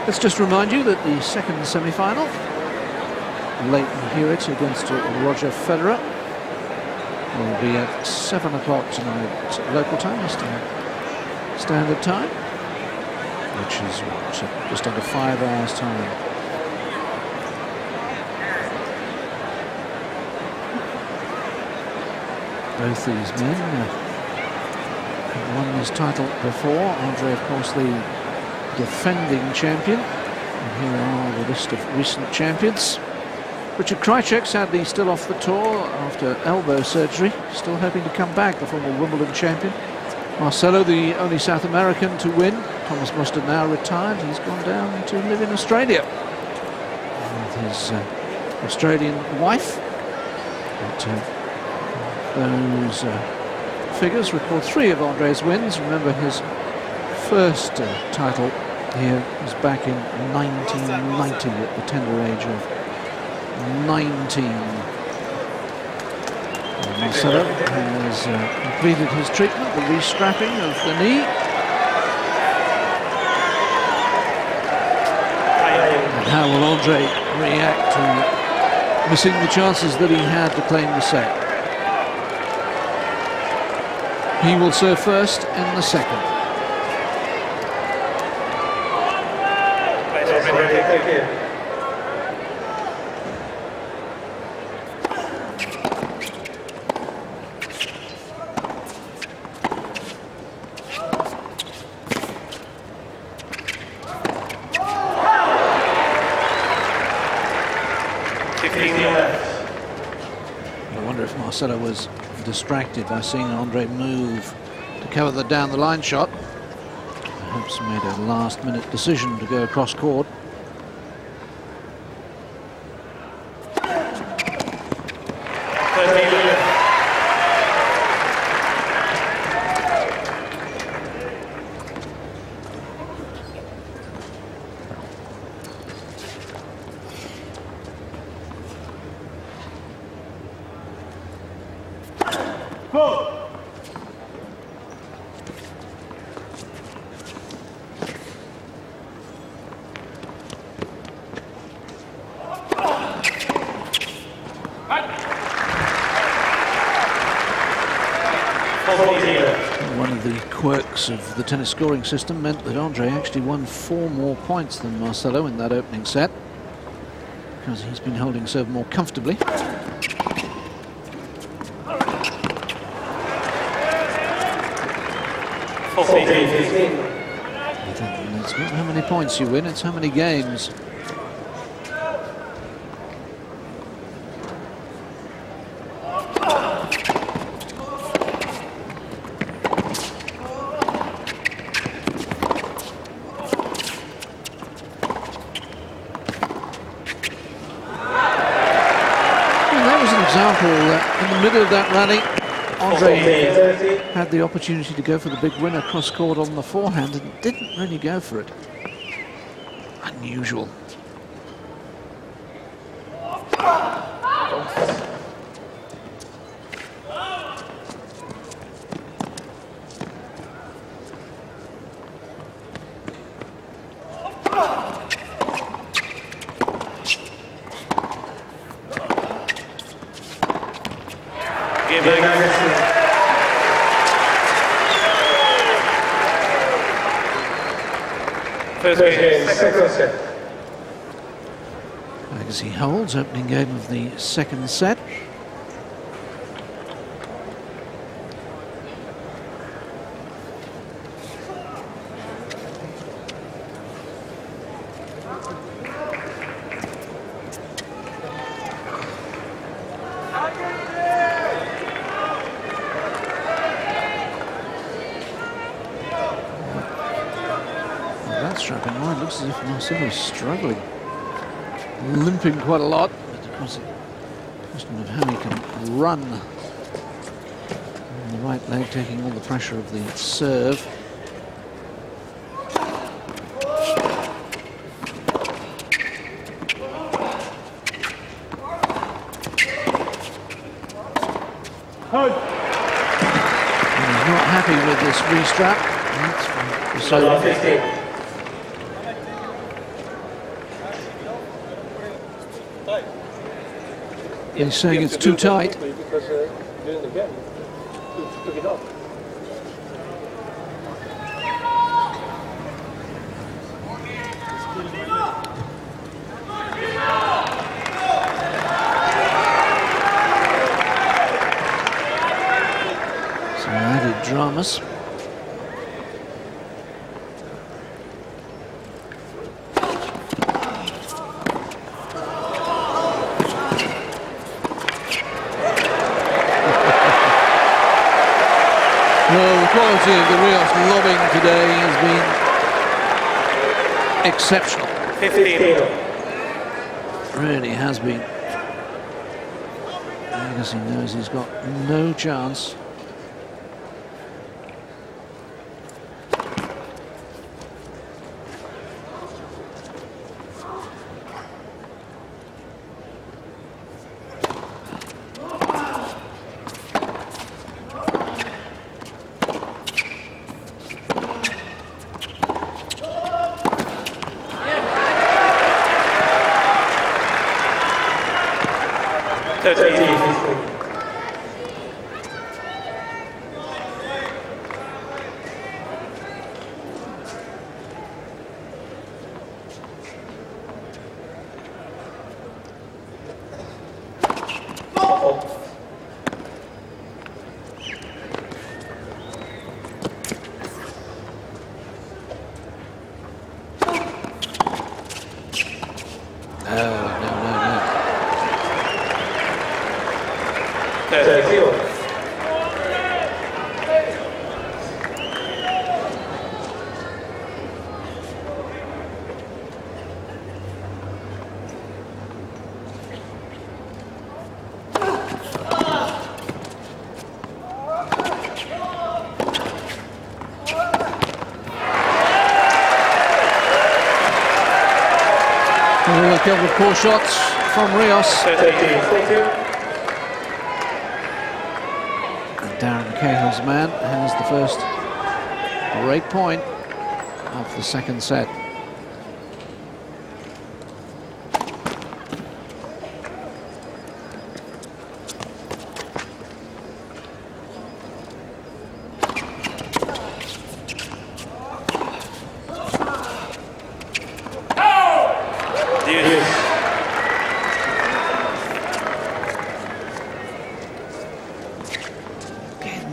Speaker 1: Let's just remind you that the second semi-final, Leighton Hewitt against Roger Federer, will be at 7 o'clock tonight local time, standard time, which is what, just under 5 hours time. Both these men have won this title before. Andre, of course, the defending champion. And here are the list of recent champions. Richard Krajicek, sadly still off the tour after elbow surgery. Still hoping to come back, the former Wimbledon champion. Marcelo, the only South American to win. Thomas Mustard now retired. He's gone down to live in Australia with his Australian wife. But those figures record 3 of Andre's wins. Remember, his first title here was back in 1990 at the tender age of 19. Marcelo has completed his treatment, the restrapping of the knee. And how will Andre react to missing the chances that he had to claim the set? He will serve first in the second. I wonder if Marcelo was distracted by seeing Andre move to cover the down the line shot. Perhaps made a last minute decision to go across court. One of the quirks of the tennis scoring system meant that Andre actually won 4 more points than Marcelo in that opening set, because he's been holding serve more comfortably. It's not how many points you win, it's how many games. In the middle of that rally, Andre had the opportunity to go for the big winner cross court on the forehand and didn't really go for it. Unusual.
Speaker 2: First game, second set.
Speaker 1: Agassi holds, opening game of the second set. Strapping line looks as if Marcelo's struggling, limping quite a lot. But of course, it's a question of how he can run. And the right leg taking all the pressure of the serve. And he's not happy with this restrap. So
Speaker 2: 15.
Speaker 1: He's saying it's too tight.
Speaker 2: Because during the game, took it off.
Speaker 1: Some added dramas.
Speaker 3: quality of the Rios lobbing today has been exceptional.
Speaker 2: 15.
Speaker 3: Really has been. Agassi knows he's got no chance.
Speaker 1: A couple of poor shots from Rios. And Darren Cahill's man has the first break point of the second set.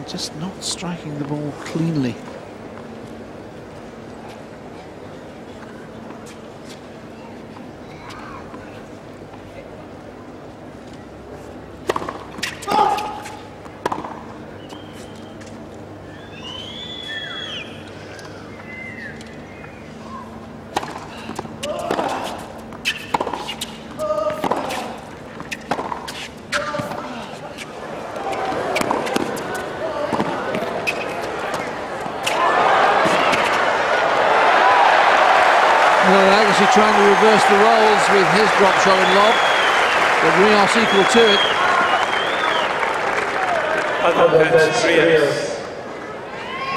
Speaker 1: Just not striking the ball cleanly. Agassi trying to reverse the roles with his drop shot and lob, but Rios equal to it.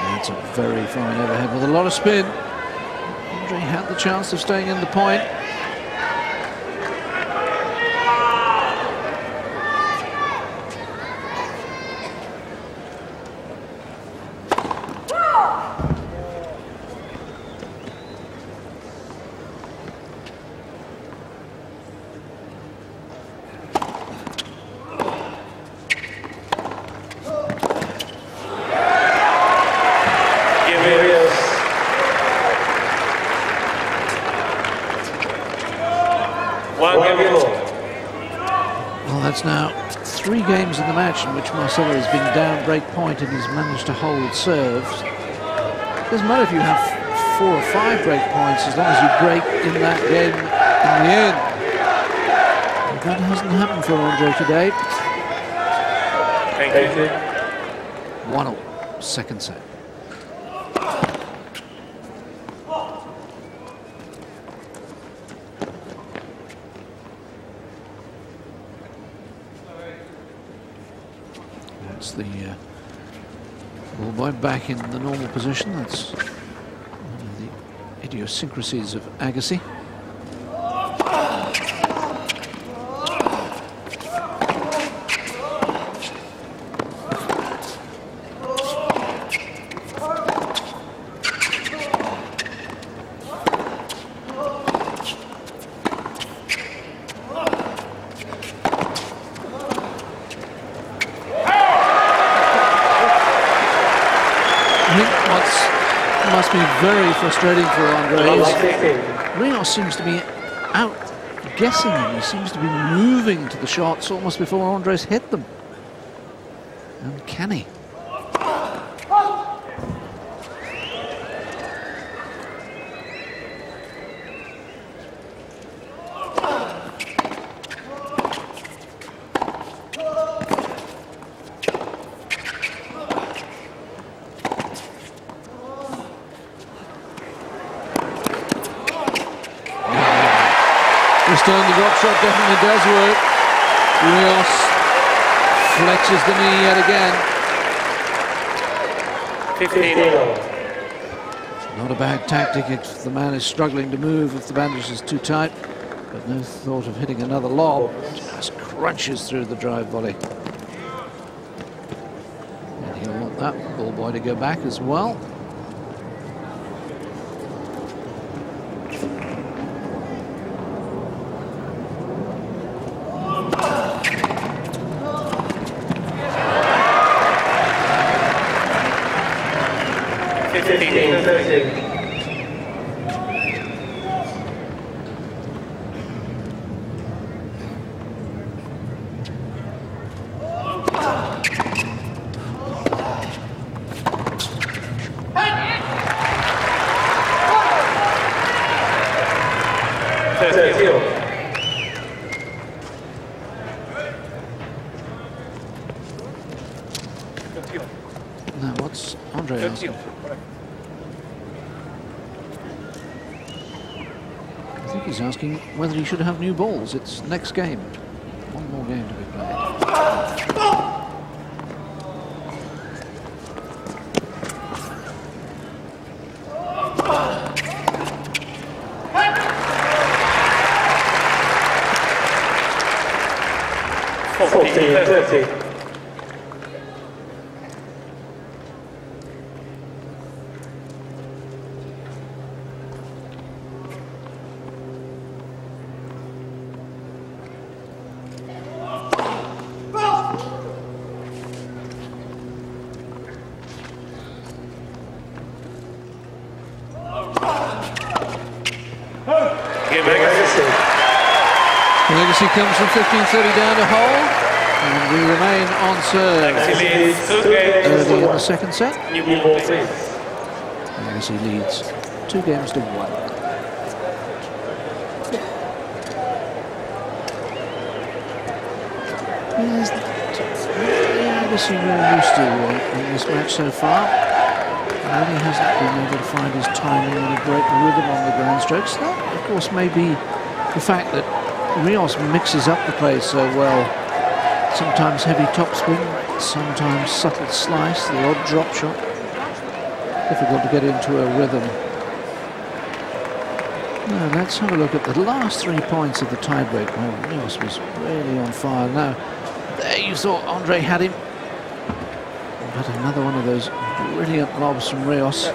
Speaker 1: That's a very fine overhead with a lot of spin. Andre had the chance of staying in the point. Well, that's now 3 games in the match in which Marcelo has been down break point and he's managed to hold serves. It doesn't matter if you have 4 or 5 break points as long as you break in that game in the end. And that hasn't happened for Andre today.
Speaker 2: Thank you.
Speaker 1: 1-0, second set. That's the ball boy back in the normal position. That's one of the idiosyncrasies of Agassi. Must be very frustrating for Andre. Rios seems to be out-guessing him. He seems to be moving to the shots almost before Andre's hit them. Uncanny. This time the drop shot definitely does work. Rios flexes the knee yet again.
Speaker 2: 15.
Speaker 1: Not a bad tactic if the man is struggling to move, if the bandage is too tight. But no thought of hitting another lob. Just crunches through the drive volley. And he'll want that ball boy to go back as well. Now what's Andre asking? I think he's asking whether he should have new balls. It's next game. One more game to be played. Agassi comes from 15-30 down to hole, and we remain on serve early in the second set. Agassi leads 2 games to 1. Agassi we're used to in this match so far. He really hasn't been able to find his timing and a great rhythm on the ground strokes. That, of course, may be the fact that Rios mixes up the play so well. Sometimes heavy topspin, sometimes subtle slice, the odd drop shot. Difficult to get into a rhythm. Now let's have a look at the last 3 points of the tiebreak where Rios was really on fire. Now, there you thought Andre had him. But another one of those brilliant lobs from Rios.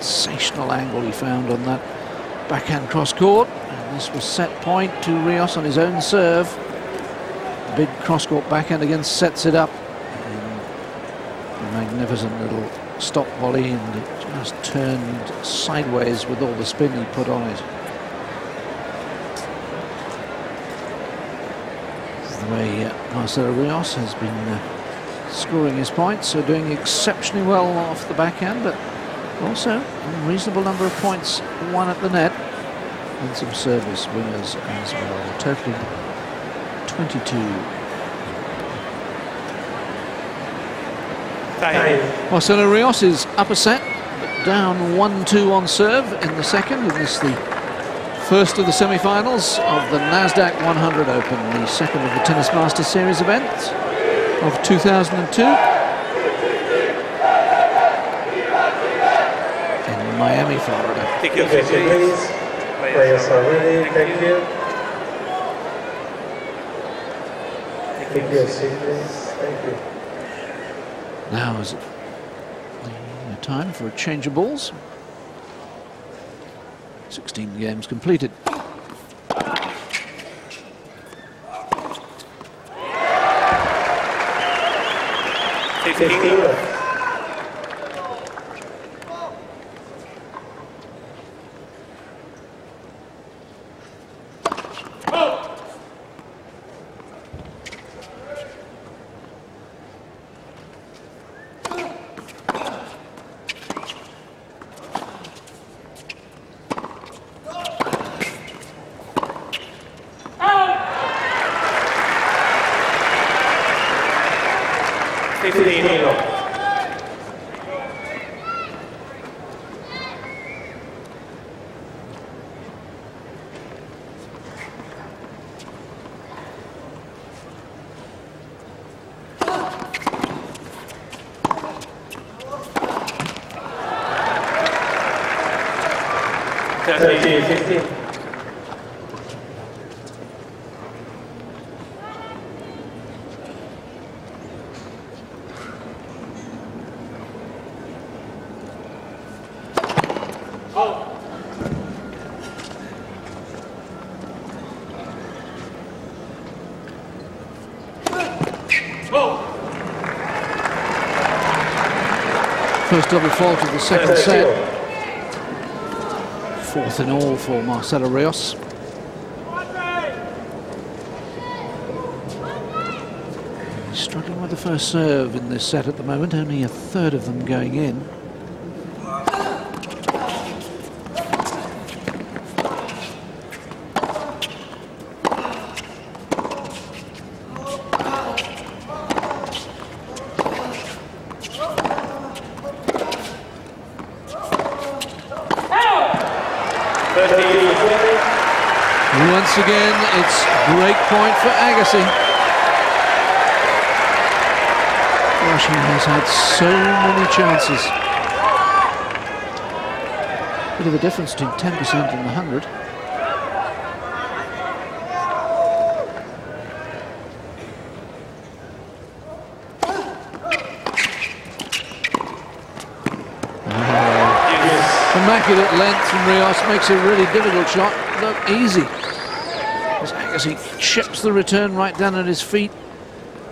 Speaker 1: Sensational angle he found on that backhand cross court, and this was set point to Rios on his own serve. Big cross court backhand again sets it up, and a magnificent little stop volley, and it just turned sideways with all the spin he put on it. This is the way Marcelo Rios has been scoring his points, so doing exceptionally well off the backhand, but also a reasonable number of points won at the net, and some service winners as well, totaling 22. Marcelo Rios is up a set, but down 1-2 on serve in the second, and this is the first of the semi-finals of the Nasdaq 100 Open, the second of the Tennis Masters Series events of 2002. Miami, Florida.
Speaker 2: Thank you, please. Players are ready. Thank you. Thank you, please. Thank you.
Speaker 1: Now is it the time for a change of balls. 16 games completed.
Speaker 2: 13-15.
Speaker 1: First double fault of the second set. Fourth in all for Marcelo Rios. He's struggling with the first serve in this set at the moment, only a third of them going in. Once again, it's break point for Agassi. Gosh, he has had so many chances. Bit of a difference between 10% and 100. Immaculate length from Rios makes a really difficult shot look easy. As Agassi chips the return right down at his feet,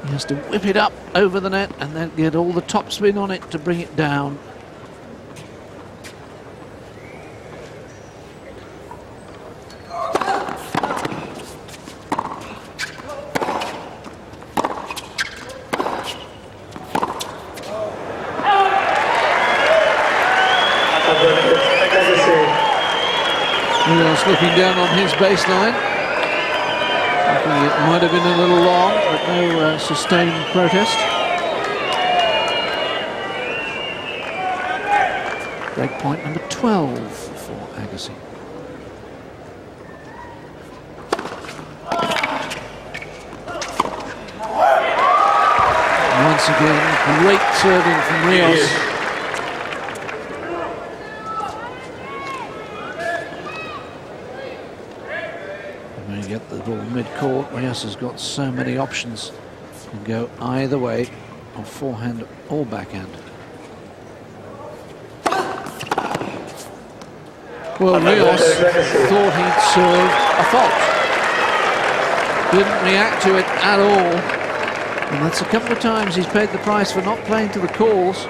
Speaker 1: he has to whip it up over the net and then get all the topspin on it to bring it down. Rios looking down on his baseline. Thinking it might have been a little long, but no sustained protest. Break point number 12 for Agassi. Once again, great serving from Rios. Get the ball mid-court. Rios has got so many options. Can go either way, on forehand or backhand. Well, Rios thought he'd served a fault. Didn't react to it at all. And that's a couple of times he's paid the price for not playing to the calls.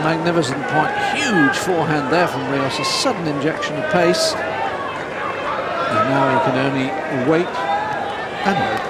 Speaker 1: Magnificent point, huge forehand there from Rios, a sudden injection of pace. And now he can only wait and hope.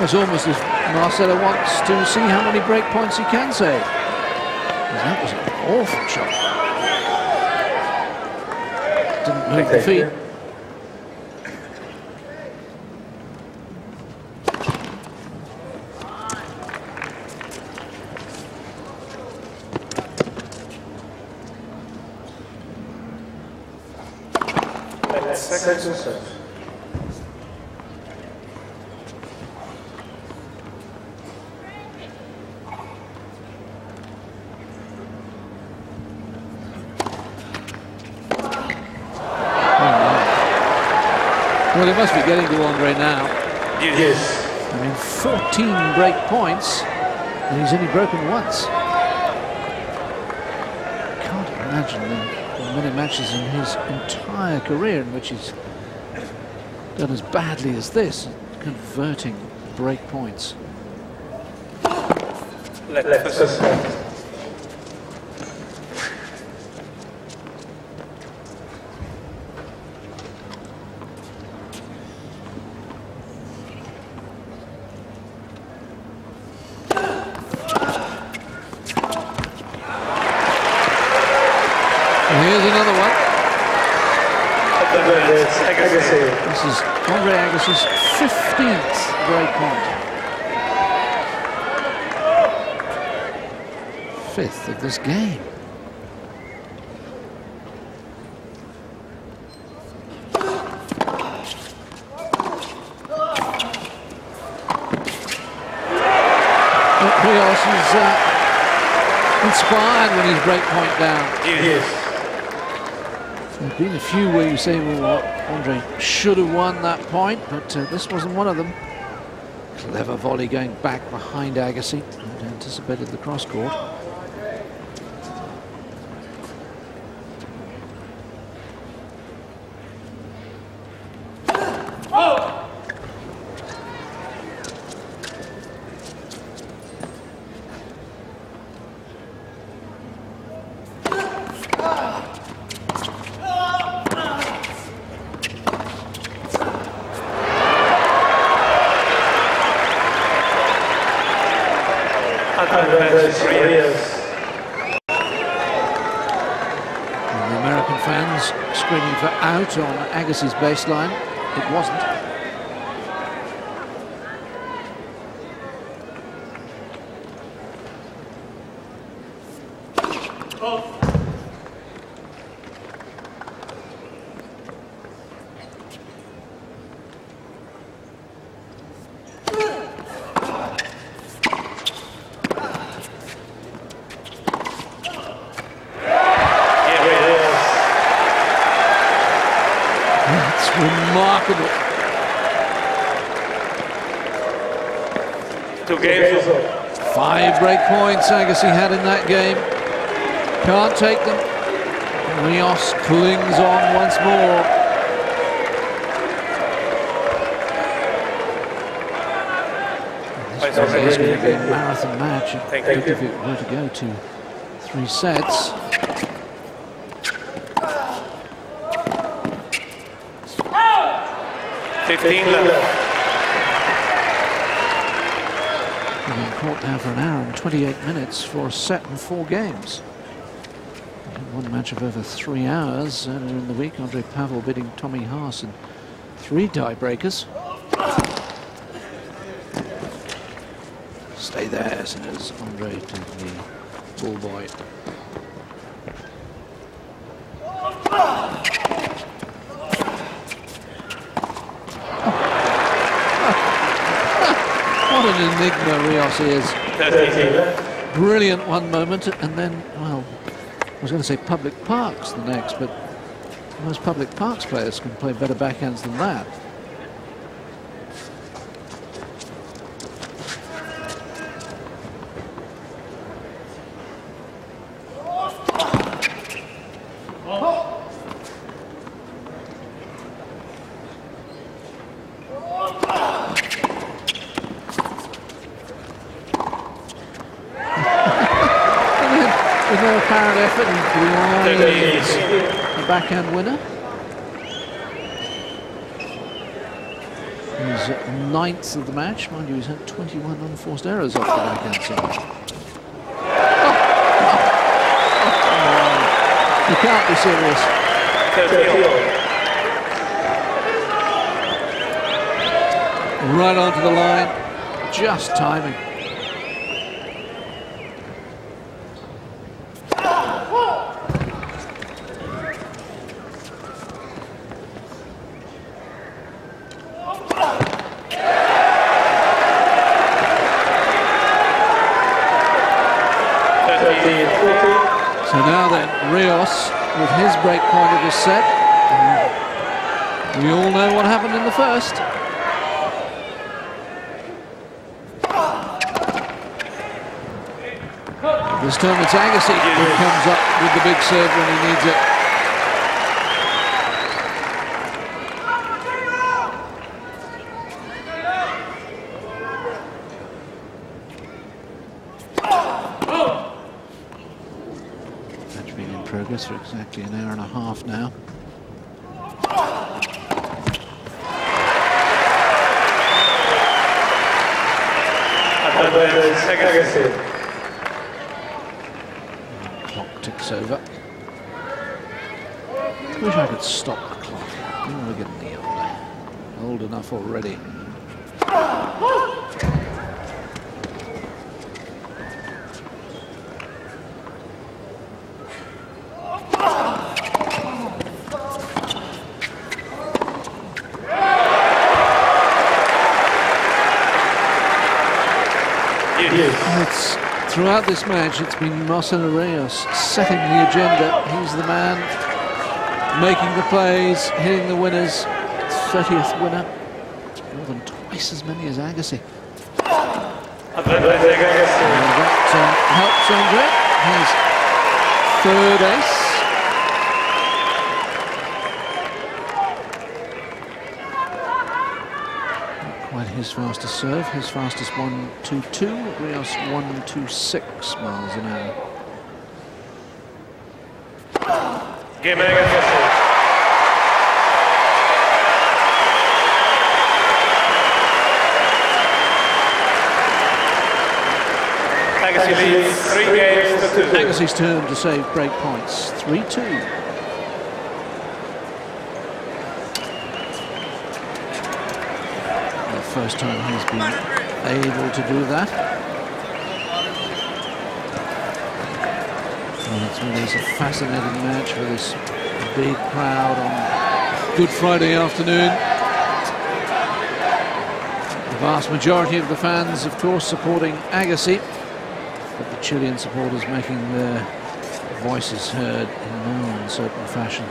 Speaker 1: It's almost as Marcelo wants to see how many break points he can save. That was an awful shot. Didn't move the feet. Well, it must be getting to Andre now.
Speaker 2: Yes.
Speaker 1: I mean, 14 break points, and he's only broken once. Can't imagine the many matches in his entire career in which he's done as badly as this, converting break points. Here's another one.
Speaker 2: Agassi.
Speaker 1: This is Andre Agassi's 15th break point. 5th of this game. Rios is inspired when he's break point down.
Speaker 2: Yes.
Speaker 1: There have been a few where you say, well, Andre should have won that point, but this wasn't one of them. Clever volley going back behind Agassi, and anticipated the cross court.
Speaker 2: Rios.
Speaker 1: And the American fans screaming for out on Agassi's baseline. It wasn't. Remarkable.
Speaker 2: 2 games.
Speaker 1: 5 break points Agassi had in that game. Can't take them. Rios clings on once more. This is going to be a marathon match. If it were to go to 3 sets.
Speaker 2: 15 left.
Speaker 1: We've been caught down for an hour and 28 minutes for a set and 4 games. One match of over 3 hours earlier in the week. Andre Pavel beating Tommy Haas in 3 tiebreakers. Stay there, says Andre to the ball boy. What an enigma Rios is. Brilliant one moment, and then, well, I was going to say public parks the next, but most public parks players can play better backhands than that. With no apparent effort, he blinds the backhand winner. He's 9th of the match. Mind you, he's had 21 unforced errors off the backhand side. You can't be serious. Right onto the line. Just timing. So now then, Rios with his break point of the set. We all know what happened in the first. This time it's Agassi who comes up with the big serve when he needs it. Match been in progress for exactly an hour and a half now. Clock ticks over. Wish I could stop the clock. I don't want to get any older. Old enough already. It's, throughout this match, it's been Marcelo Rios setting the agenda. He's the man making the plays, hitting the winners. 30th winner, more than twice as many as Agassi. That helps Andre. His third ace. Quite his fastest serve, his fastest 1.22, Rios 1.26 miles an hour.
Speaker 2: Game Agassi. Agassi leads 3 games to 2.
Speaker 1: Agassi's turn to save break points, 3-2. First time he's been able to do that. Well, it's really a fascinating match for this big crowd on Good Friday afternoon. The vast majority of the fans, of course, supporting Agassi, but the Chilean supporters making their voices heard in no uncertain fashion.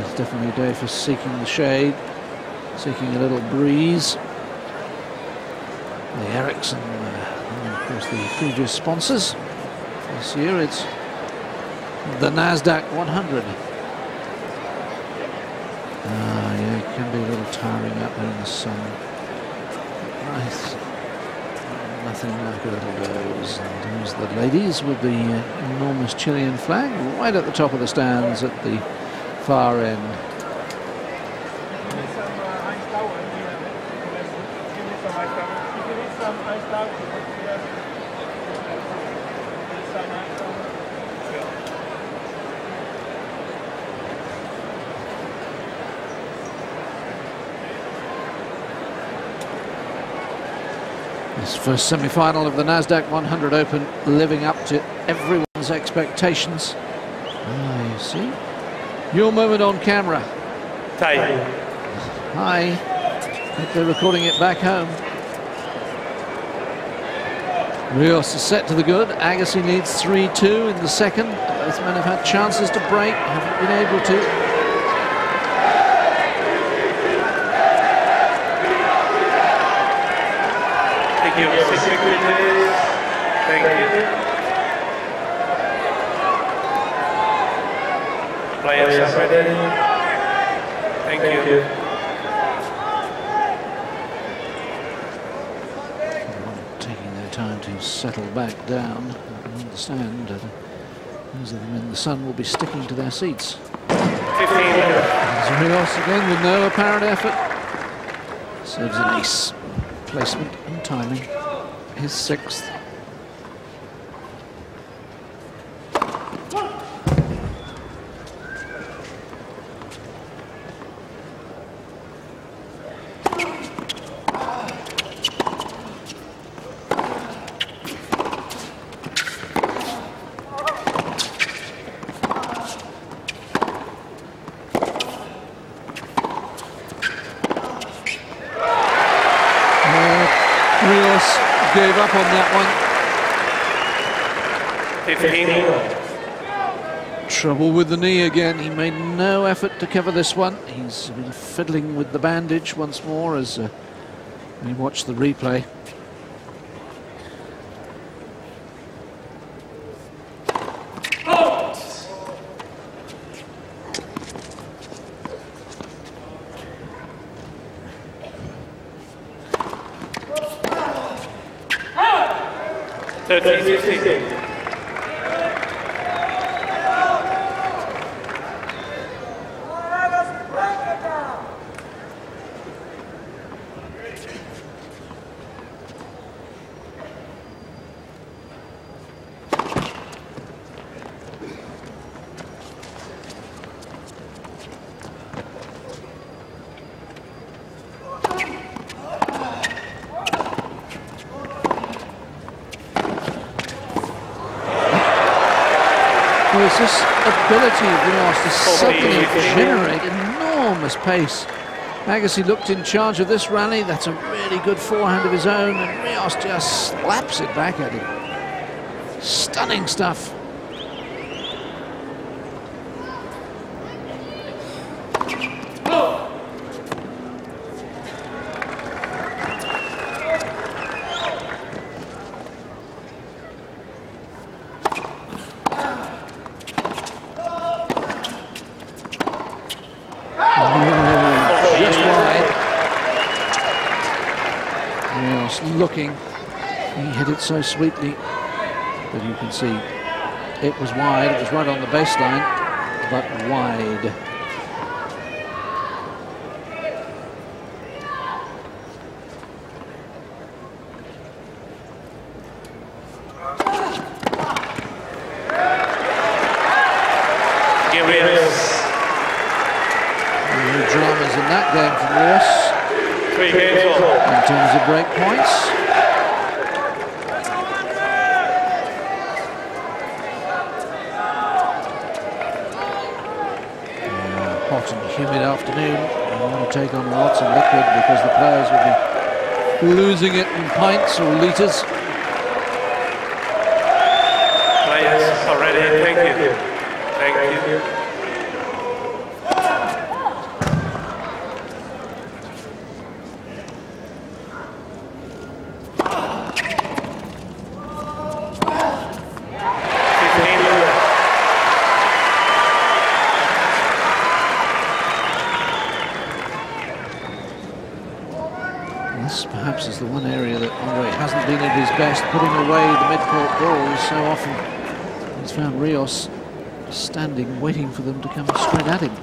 Speaker 1: It's definitely a day for seeking the shade. Seeking a little breeze. The Ericsson, and of course the previous sponsors. This year it's the Nasdaq 100. Yeah, it can be a little tiring out there in the sun. Nice. Nothing like a little doze. And there's the ladies with the enormous Chilean flag right at the top of the stands at the far end. This first semi-final of the Nasdaq 100 Open, living up to everyone's expectations. You see? Your moment on camera. Hi. Hope they're recording it back home. Rios is set to the good. Agassi needs 3-2 in the second. Both men have had chances to break, haven't been able to.
Speaker 2: Thank you. Thank you. Players are ready. Thank you.
Speaker 1: Taking their time to settle back down. I understand those of them in the sun will be sticking to their seats.
Speaker 2: 15 minutes.
Speaker 1: Rios again with no apparent effort. Serves an ace. Placement and timing. His 6th. Rios gave up on that
Speaker 2: one. 15.
Speaker 1: Trouble with the knee again. He made no effort to cover this one. He's been fiddling with the bandage once more as we watch the replay.
Speaker 2: 13-15.
Speaker 1: Well, it's this ability of Rios to suddenly generate enormous pace. Agassi looked in charge of this rally. That's a really good forehand of his own, and Rios just slaps it back at him. Stunning stuff. Just wide. Rios looking. He hit it so sweetly, but you can see it was wide. It was right on the baseline, but wide. Dramas in that game from Rios.
Speaker 2: 3 games all.
Speaker 1: In terms of break points. Hot and humid afternoon. You want to take on lots of liquid because the players will be losing it in pints or litres.
Speaker 2: Players are ready. Thank you. Thank you.
Speaker 1: This perhaps is the one area that Andre hasn't been at his best, putting away the mid-court balls. So often he's found Rios standing, waiting for them to come straight at him.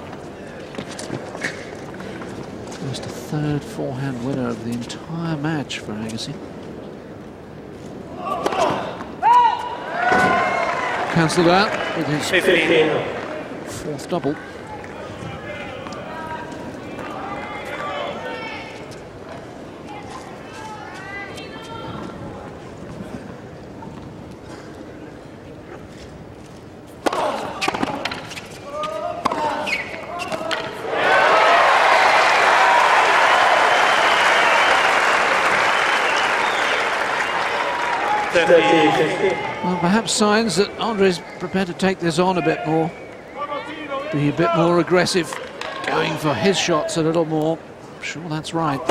Speaker 1: Just a third forehand winner of the entire match for Agassi. Cancelled out with his 4th double. Well, perhaps signs that Andre's prepared to take this on a bit more, be a bit more aggressive, going for his shots a little more. I'm sure that's right.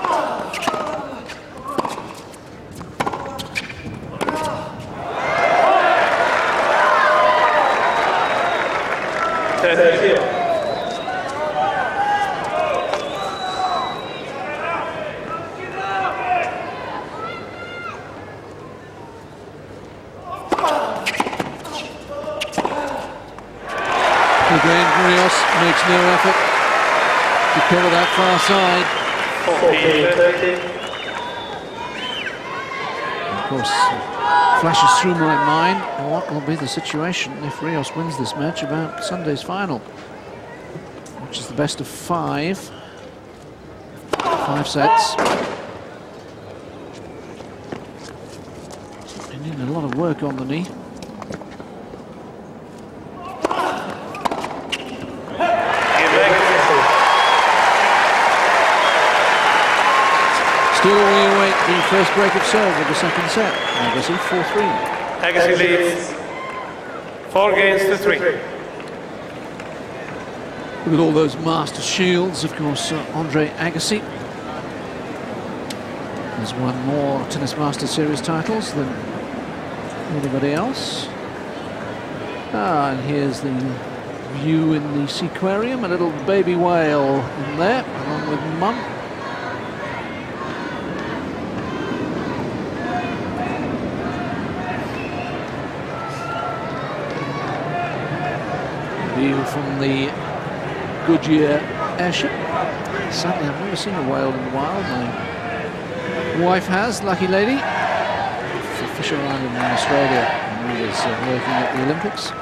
Speaker 1: Again, Rios makes no effort to cover that far side. Of course, flashes through my mind what will be the situation if Rios wins this match about Sunday's final, which is the best of 5 sets. They need a lot of work on the knee. Still we await the first break of serve of the second set. Agassi 4-3.
Speaker 2: Agassi leads 4 games to 3.
Speaker 1: Look at all those master shields, of course. Andre Agassi has won more Tennis Master Series titles than anybody else. And here's the view in the Seaquarium, a little baby whale in there, along with Mum. the Goodyear airship. Sadly, I've never seen a whale in the wild. My wife has, lucky lady, for Fisher Island in Australia, when I was working at the Olympics.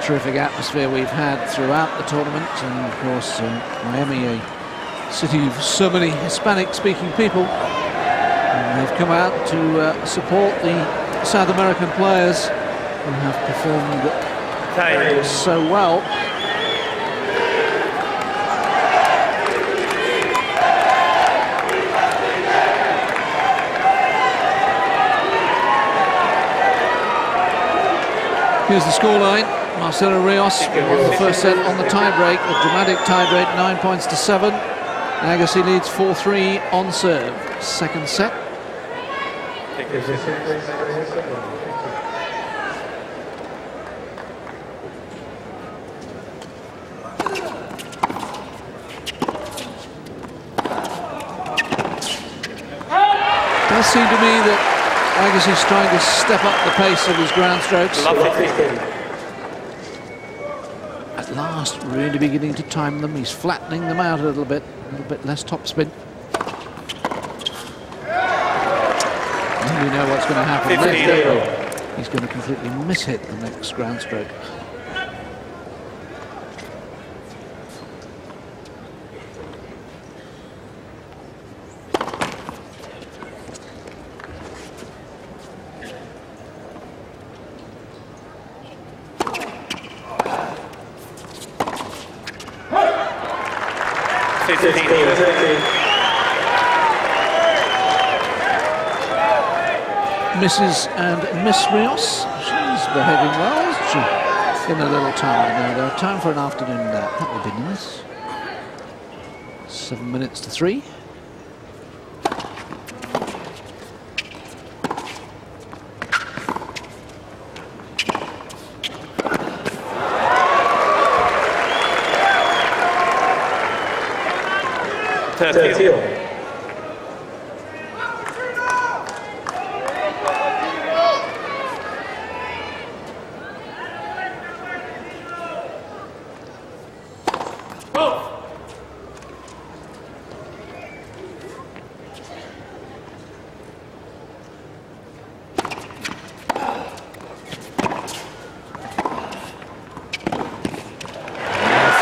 Speaker 1: Terrific atmosphere we've had throughout the tournament, and of course Miami, a city of so many Hispanic-speaking people, and they've come out to support the South American players who have performed so well. Here's the scoreline. Marcelo Rios won the first set on the tie-break, a dramatic tie-break, 9 points to 7. Agassi leads 4-3 on serve. Second set. It does seem to me that Agassi's trying to step up the pace of his ground strokes. At last, really beginning to time them. He's flattening them out a little bit less topspin. And we know what's going to happen next. He's going to completely miss-hit the next ground stroke. Mrs. and Miss Rios, she's behaving well, isn't she? In a little time now, though. Time for an afternoon nap. That would be nice. 7 minutes to 3.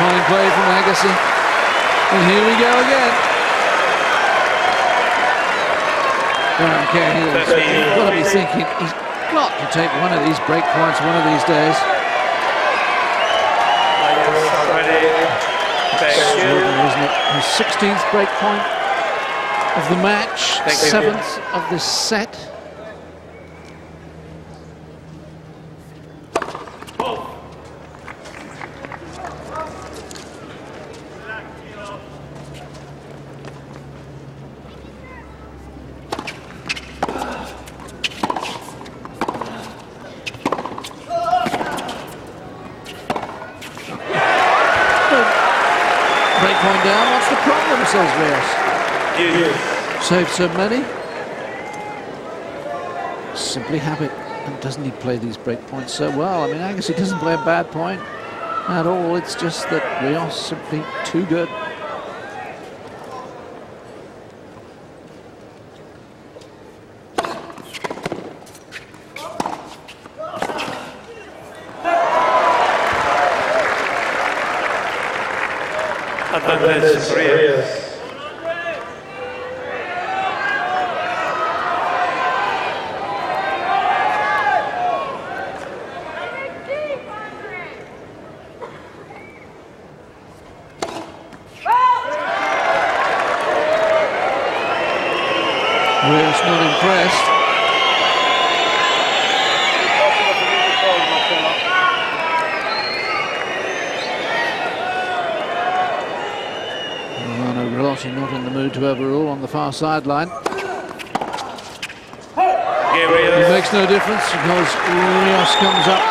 Speaker 1: Fine play from Agassi. And here we go again. Okay, he's got to be thinking he's got to take one of these break points one of these days. Extraordinary, isn't it? His 16th break point of the match, 7th of this set. Breakpoint down, what's the problem, says Rios. Saved so many. Simply habit. And doesn't he play these breakpoints so well? I mean, Agassi doesn't play a bad point at all. It's just that Rios simply too good.
Speaker 2: Advantage Rios.
Speaker 1: Rios not impressed. Not in the mood to overrule on the far sideline.
Speaker 2: Rios.
Speaker 1: It makes no difference because Rios comes up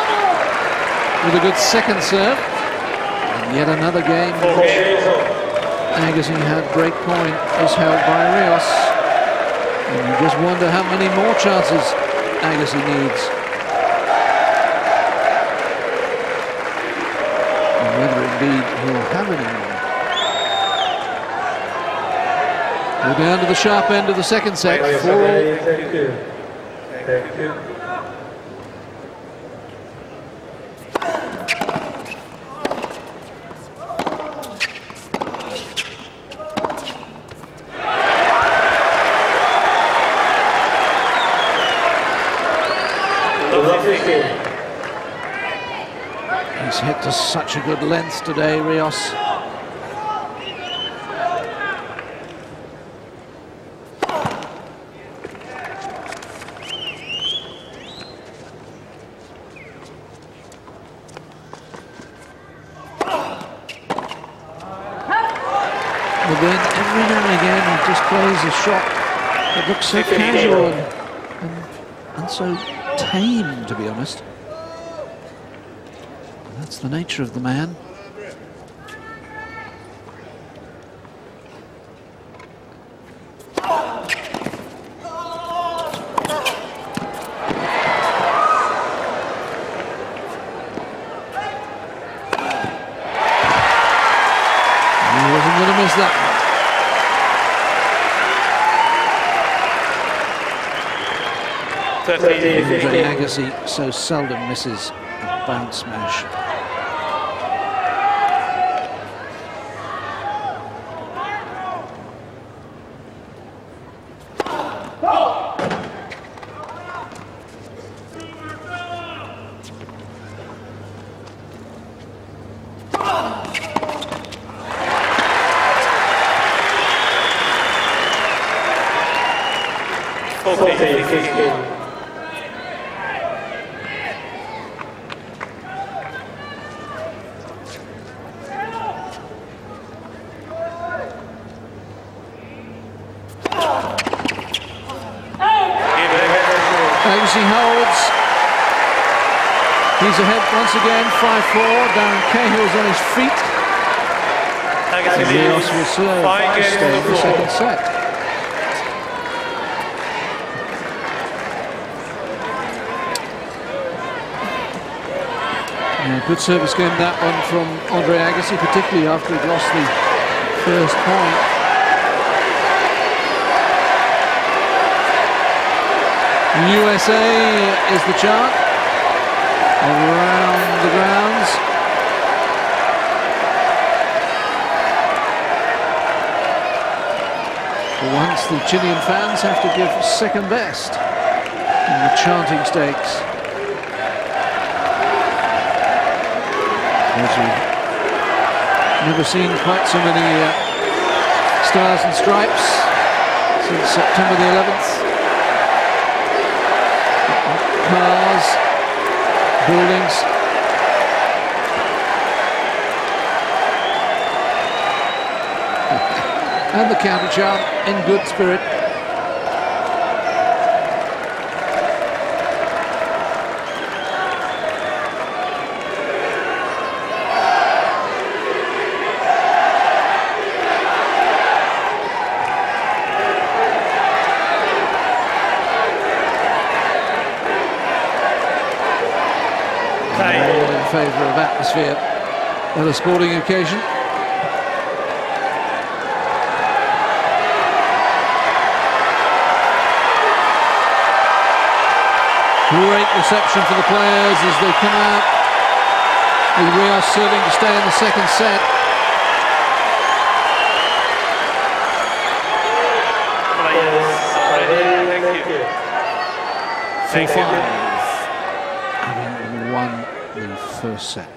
Speaker 1: with a good second serve. And yet another game in which Agassi had break point is held by Rios. And you just wonder how many more chances Agassi needs. And whether indeed he'll have any more. We're down to the sharp end of the second set. 4-all.
Speaker 2: Thank you. Thank you.
Speaker 1: He's hit to such a good length today, Rios. But then every now and again he just plays a shot that looks so casual and so tame, to be honest. And that's the nature of the man. He wasn't going to miss that one. Andre Agassi so seldom misses a bounce smash. Agassi holds. He's ahead once again, 5-4. Darren Cahill's on his feet. Rios will serve to stay in the second set. Yeah, good service game that one from Andre Agassi, particularly after he'd lost the first point. USA is the chant around the grounds. For once, the Chilean fans have to give second best in the chanting stakes. As we've never seen quite so many stars and stripes since September the 11th. Cars, buildings. And the counter chant in good spirit. In favour of atmosphere at a sporting occasion. Great reception for the players as they come out, with Rios serving to stay in the second set.
Speaker 2: Thank you.
Speaker 1: Having won the first set.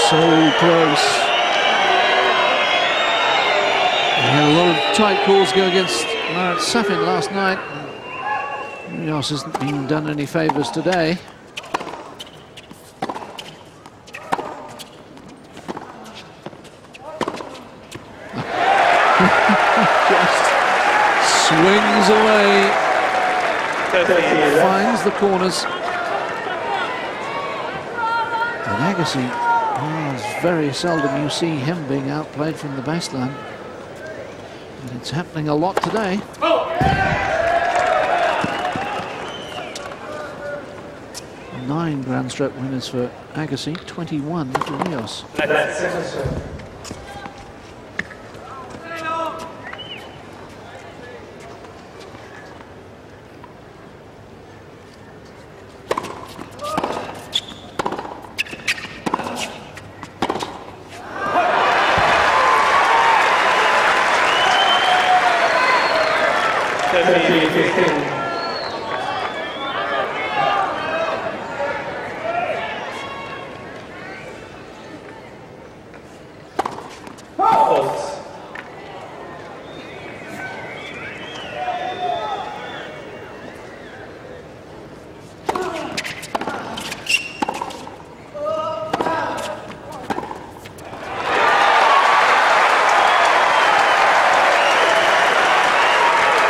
Speaker 1: so close. We had a lot of tight calls go against Safin last night. Rios hasn't been done any favours today. Just swings away, finds the corners. And Agassi, it's very seldom you see him being outplayed from the baseline. And it's happening a lot today. 9 Grand Stroke winners for Agassi, 21 for Rios.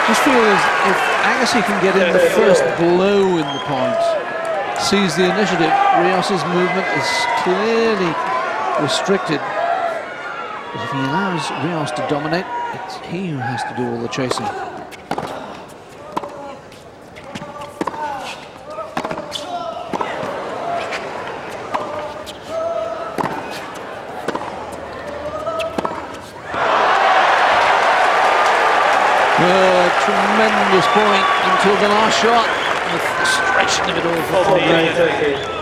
Speaker 1: Just feel as if Agassi can get in the first blow in the point, seize the initiative, Rios's movement is clearly restricted. But if he allows Rios to dominate, it's he who has to do all the chasing. Tremendous point until the last shot. The frustration of it all for Conrad.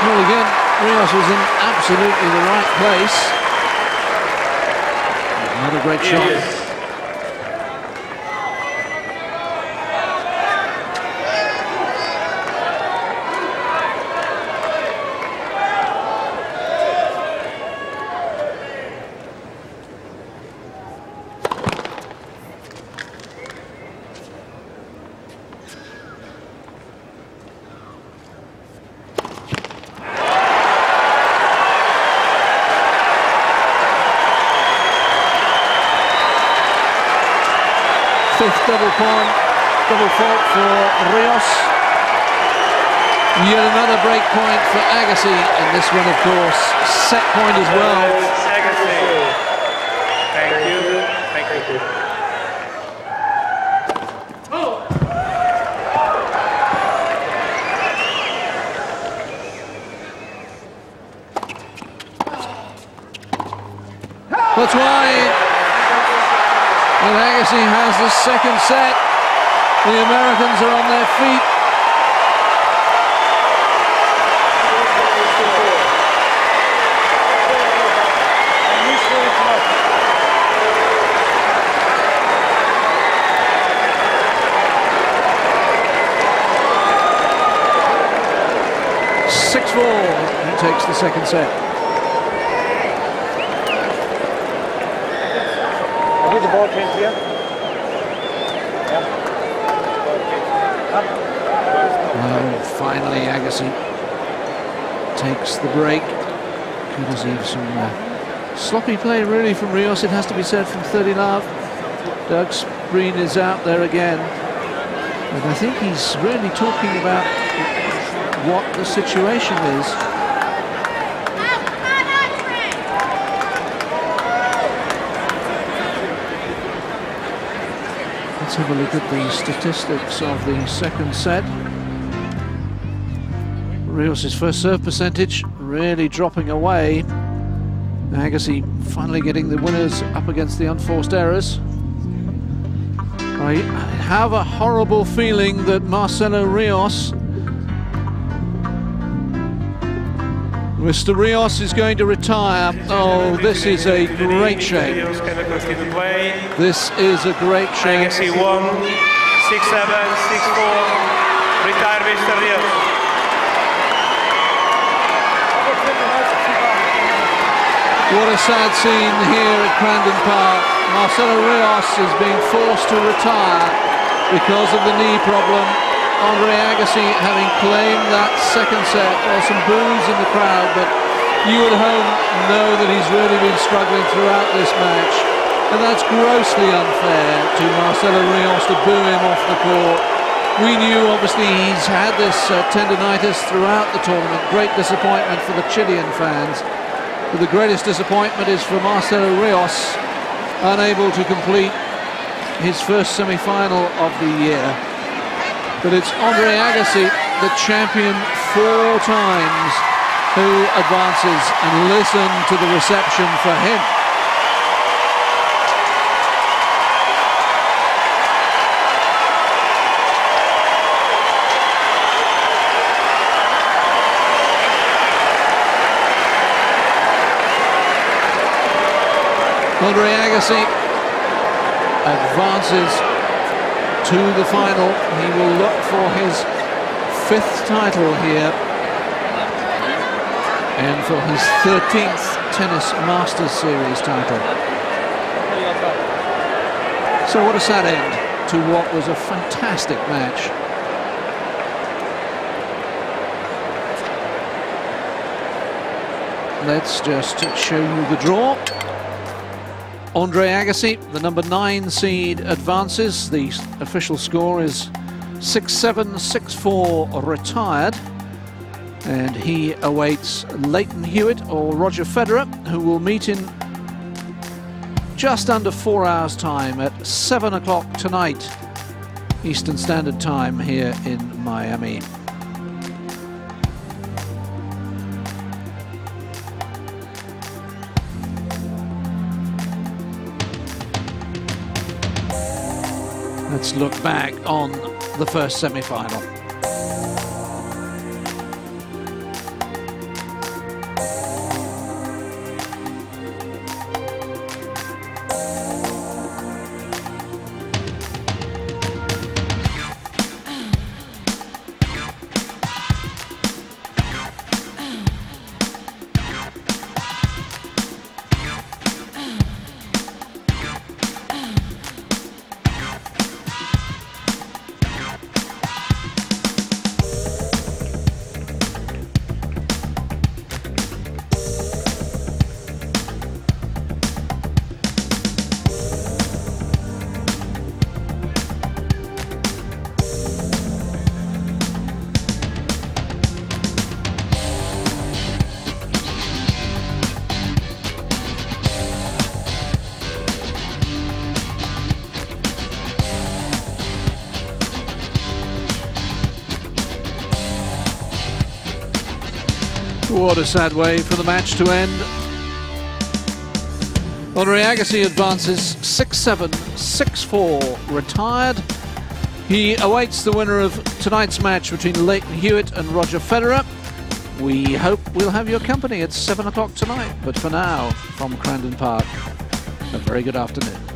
Speaker 1: Well, again, Rios was in absolutely the right place. Another great shot. Fifth double fault for Rios. Yet another break point for Agassi, and this one, of course, set point as well.
Speaker 2: Agassi. Thank you. Thank you.
Speaker 1: That's why. And Agassi has the second set. The Americans are on their feet. He takes the second set.
Speaker 4: The ball change here.
Speaker 1: Well, finally Agassi takes the break. Courtesy of some sloppy play really from Rios, it has to be said, from 30 love. Doug Spreen is out there again. But I think he's really talking about what the situation is. Let's have a look at the statistics of the second set. Rios' first serve percentage really dropping away. Agassi finally getting the winners up against the unforced errors. I have a horrible feeling that Marcelo Rios, Mr. Rios, is going to retire. Oh, this is a great shame. This is a great shame.
Speaker 2: Agassi 1, 6-7, 6-4. Retire Mr. Rios.
Speaker 1: What a sad scene here at Crandon Park. Marcelo Rios is being forced to retire because of the knee problem. Andre Agassi having claimed that second set. There were some boos in the crowd, but you at home know that he's really been struggling throughout this match. And that's grossly unfair to Marcelo Rios to boo him off the court. We knew, obviously, he's had this tendinitis throughout the tournament. Great disappointment for the Chilean fans. But the greatest disappointment is for Marcelo Rios, unable to complete his first semi-final of the year. But it's Andre Agassi, the champion 4 times, who advances, and listen to the reception for him. Andre Agassi advances to the final. He will look for his 5th title here and for his 13th Tennis Masters Series title. So what a sad end to what was a fantastic match. Let's just show you the draw. Andre Agassi, the number 9 seed, advances. The official score is 6-7, 6-4 retired. And he awaits Leighton Hewitt or Roger Federer, who will meet in just under 4 hours' time at 7 o'clock tonight, Eastern Standard Time here in Miami. Let's look back on the first semi-final. What a sad way for the match to end. Andre Agassi advances 6-7, 6-4, retired. He awaits the winner of tonight's match between Leighton Hewitt and Roger Federer. We hope we'll have your company at 7 o'clock tonight. But for now, from Crandon Park, a very good afternoon.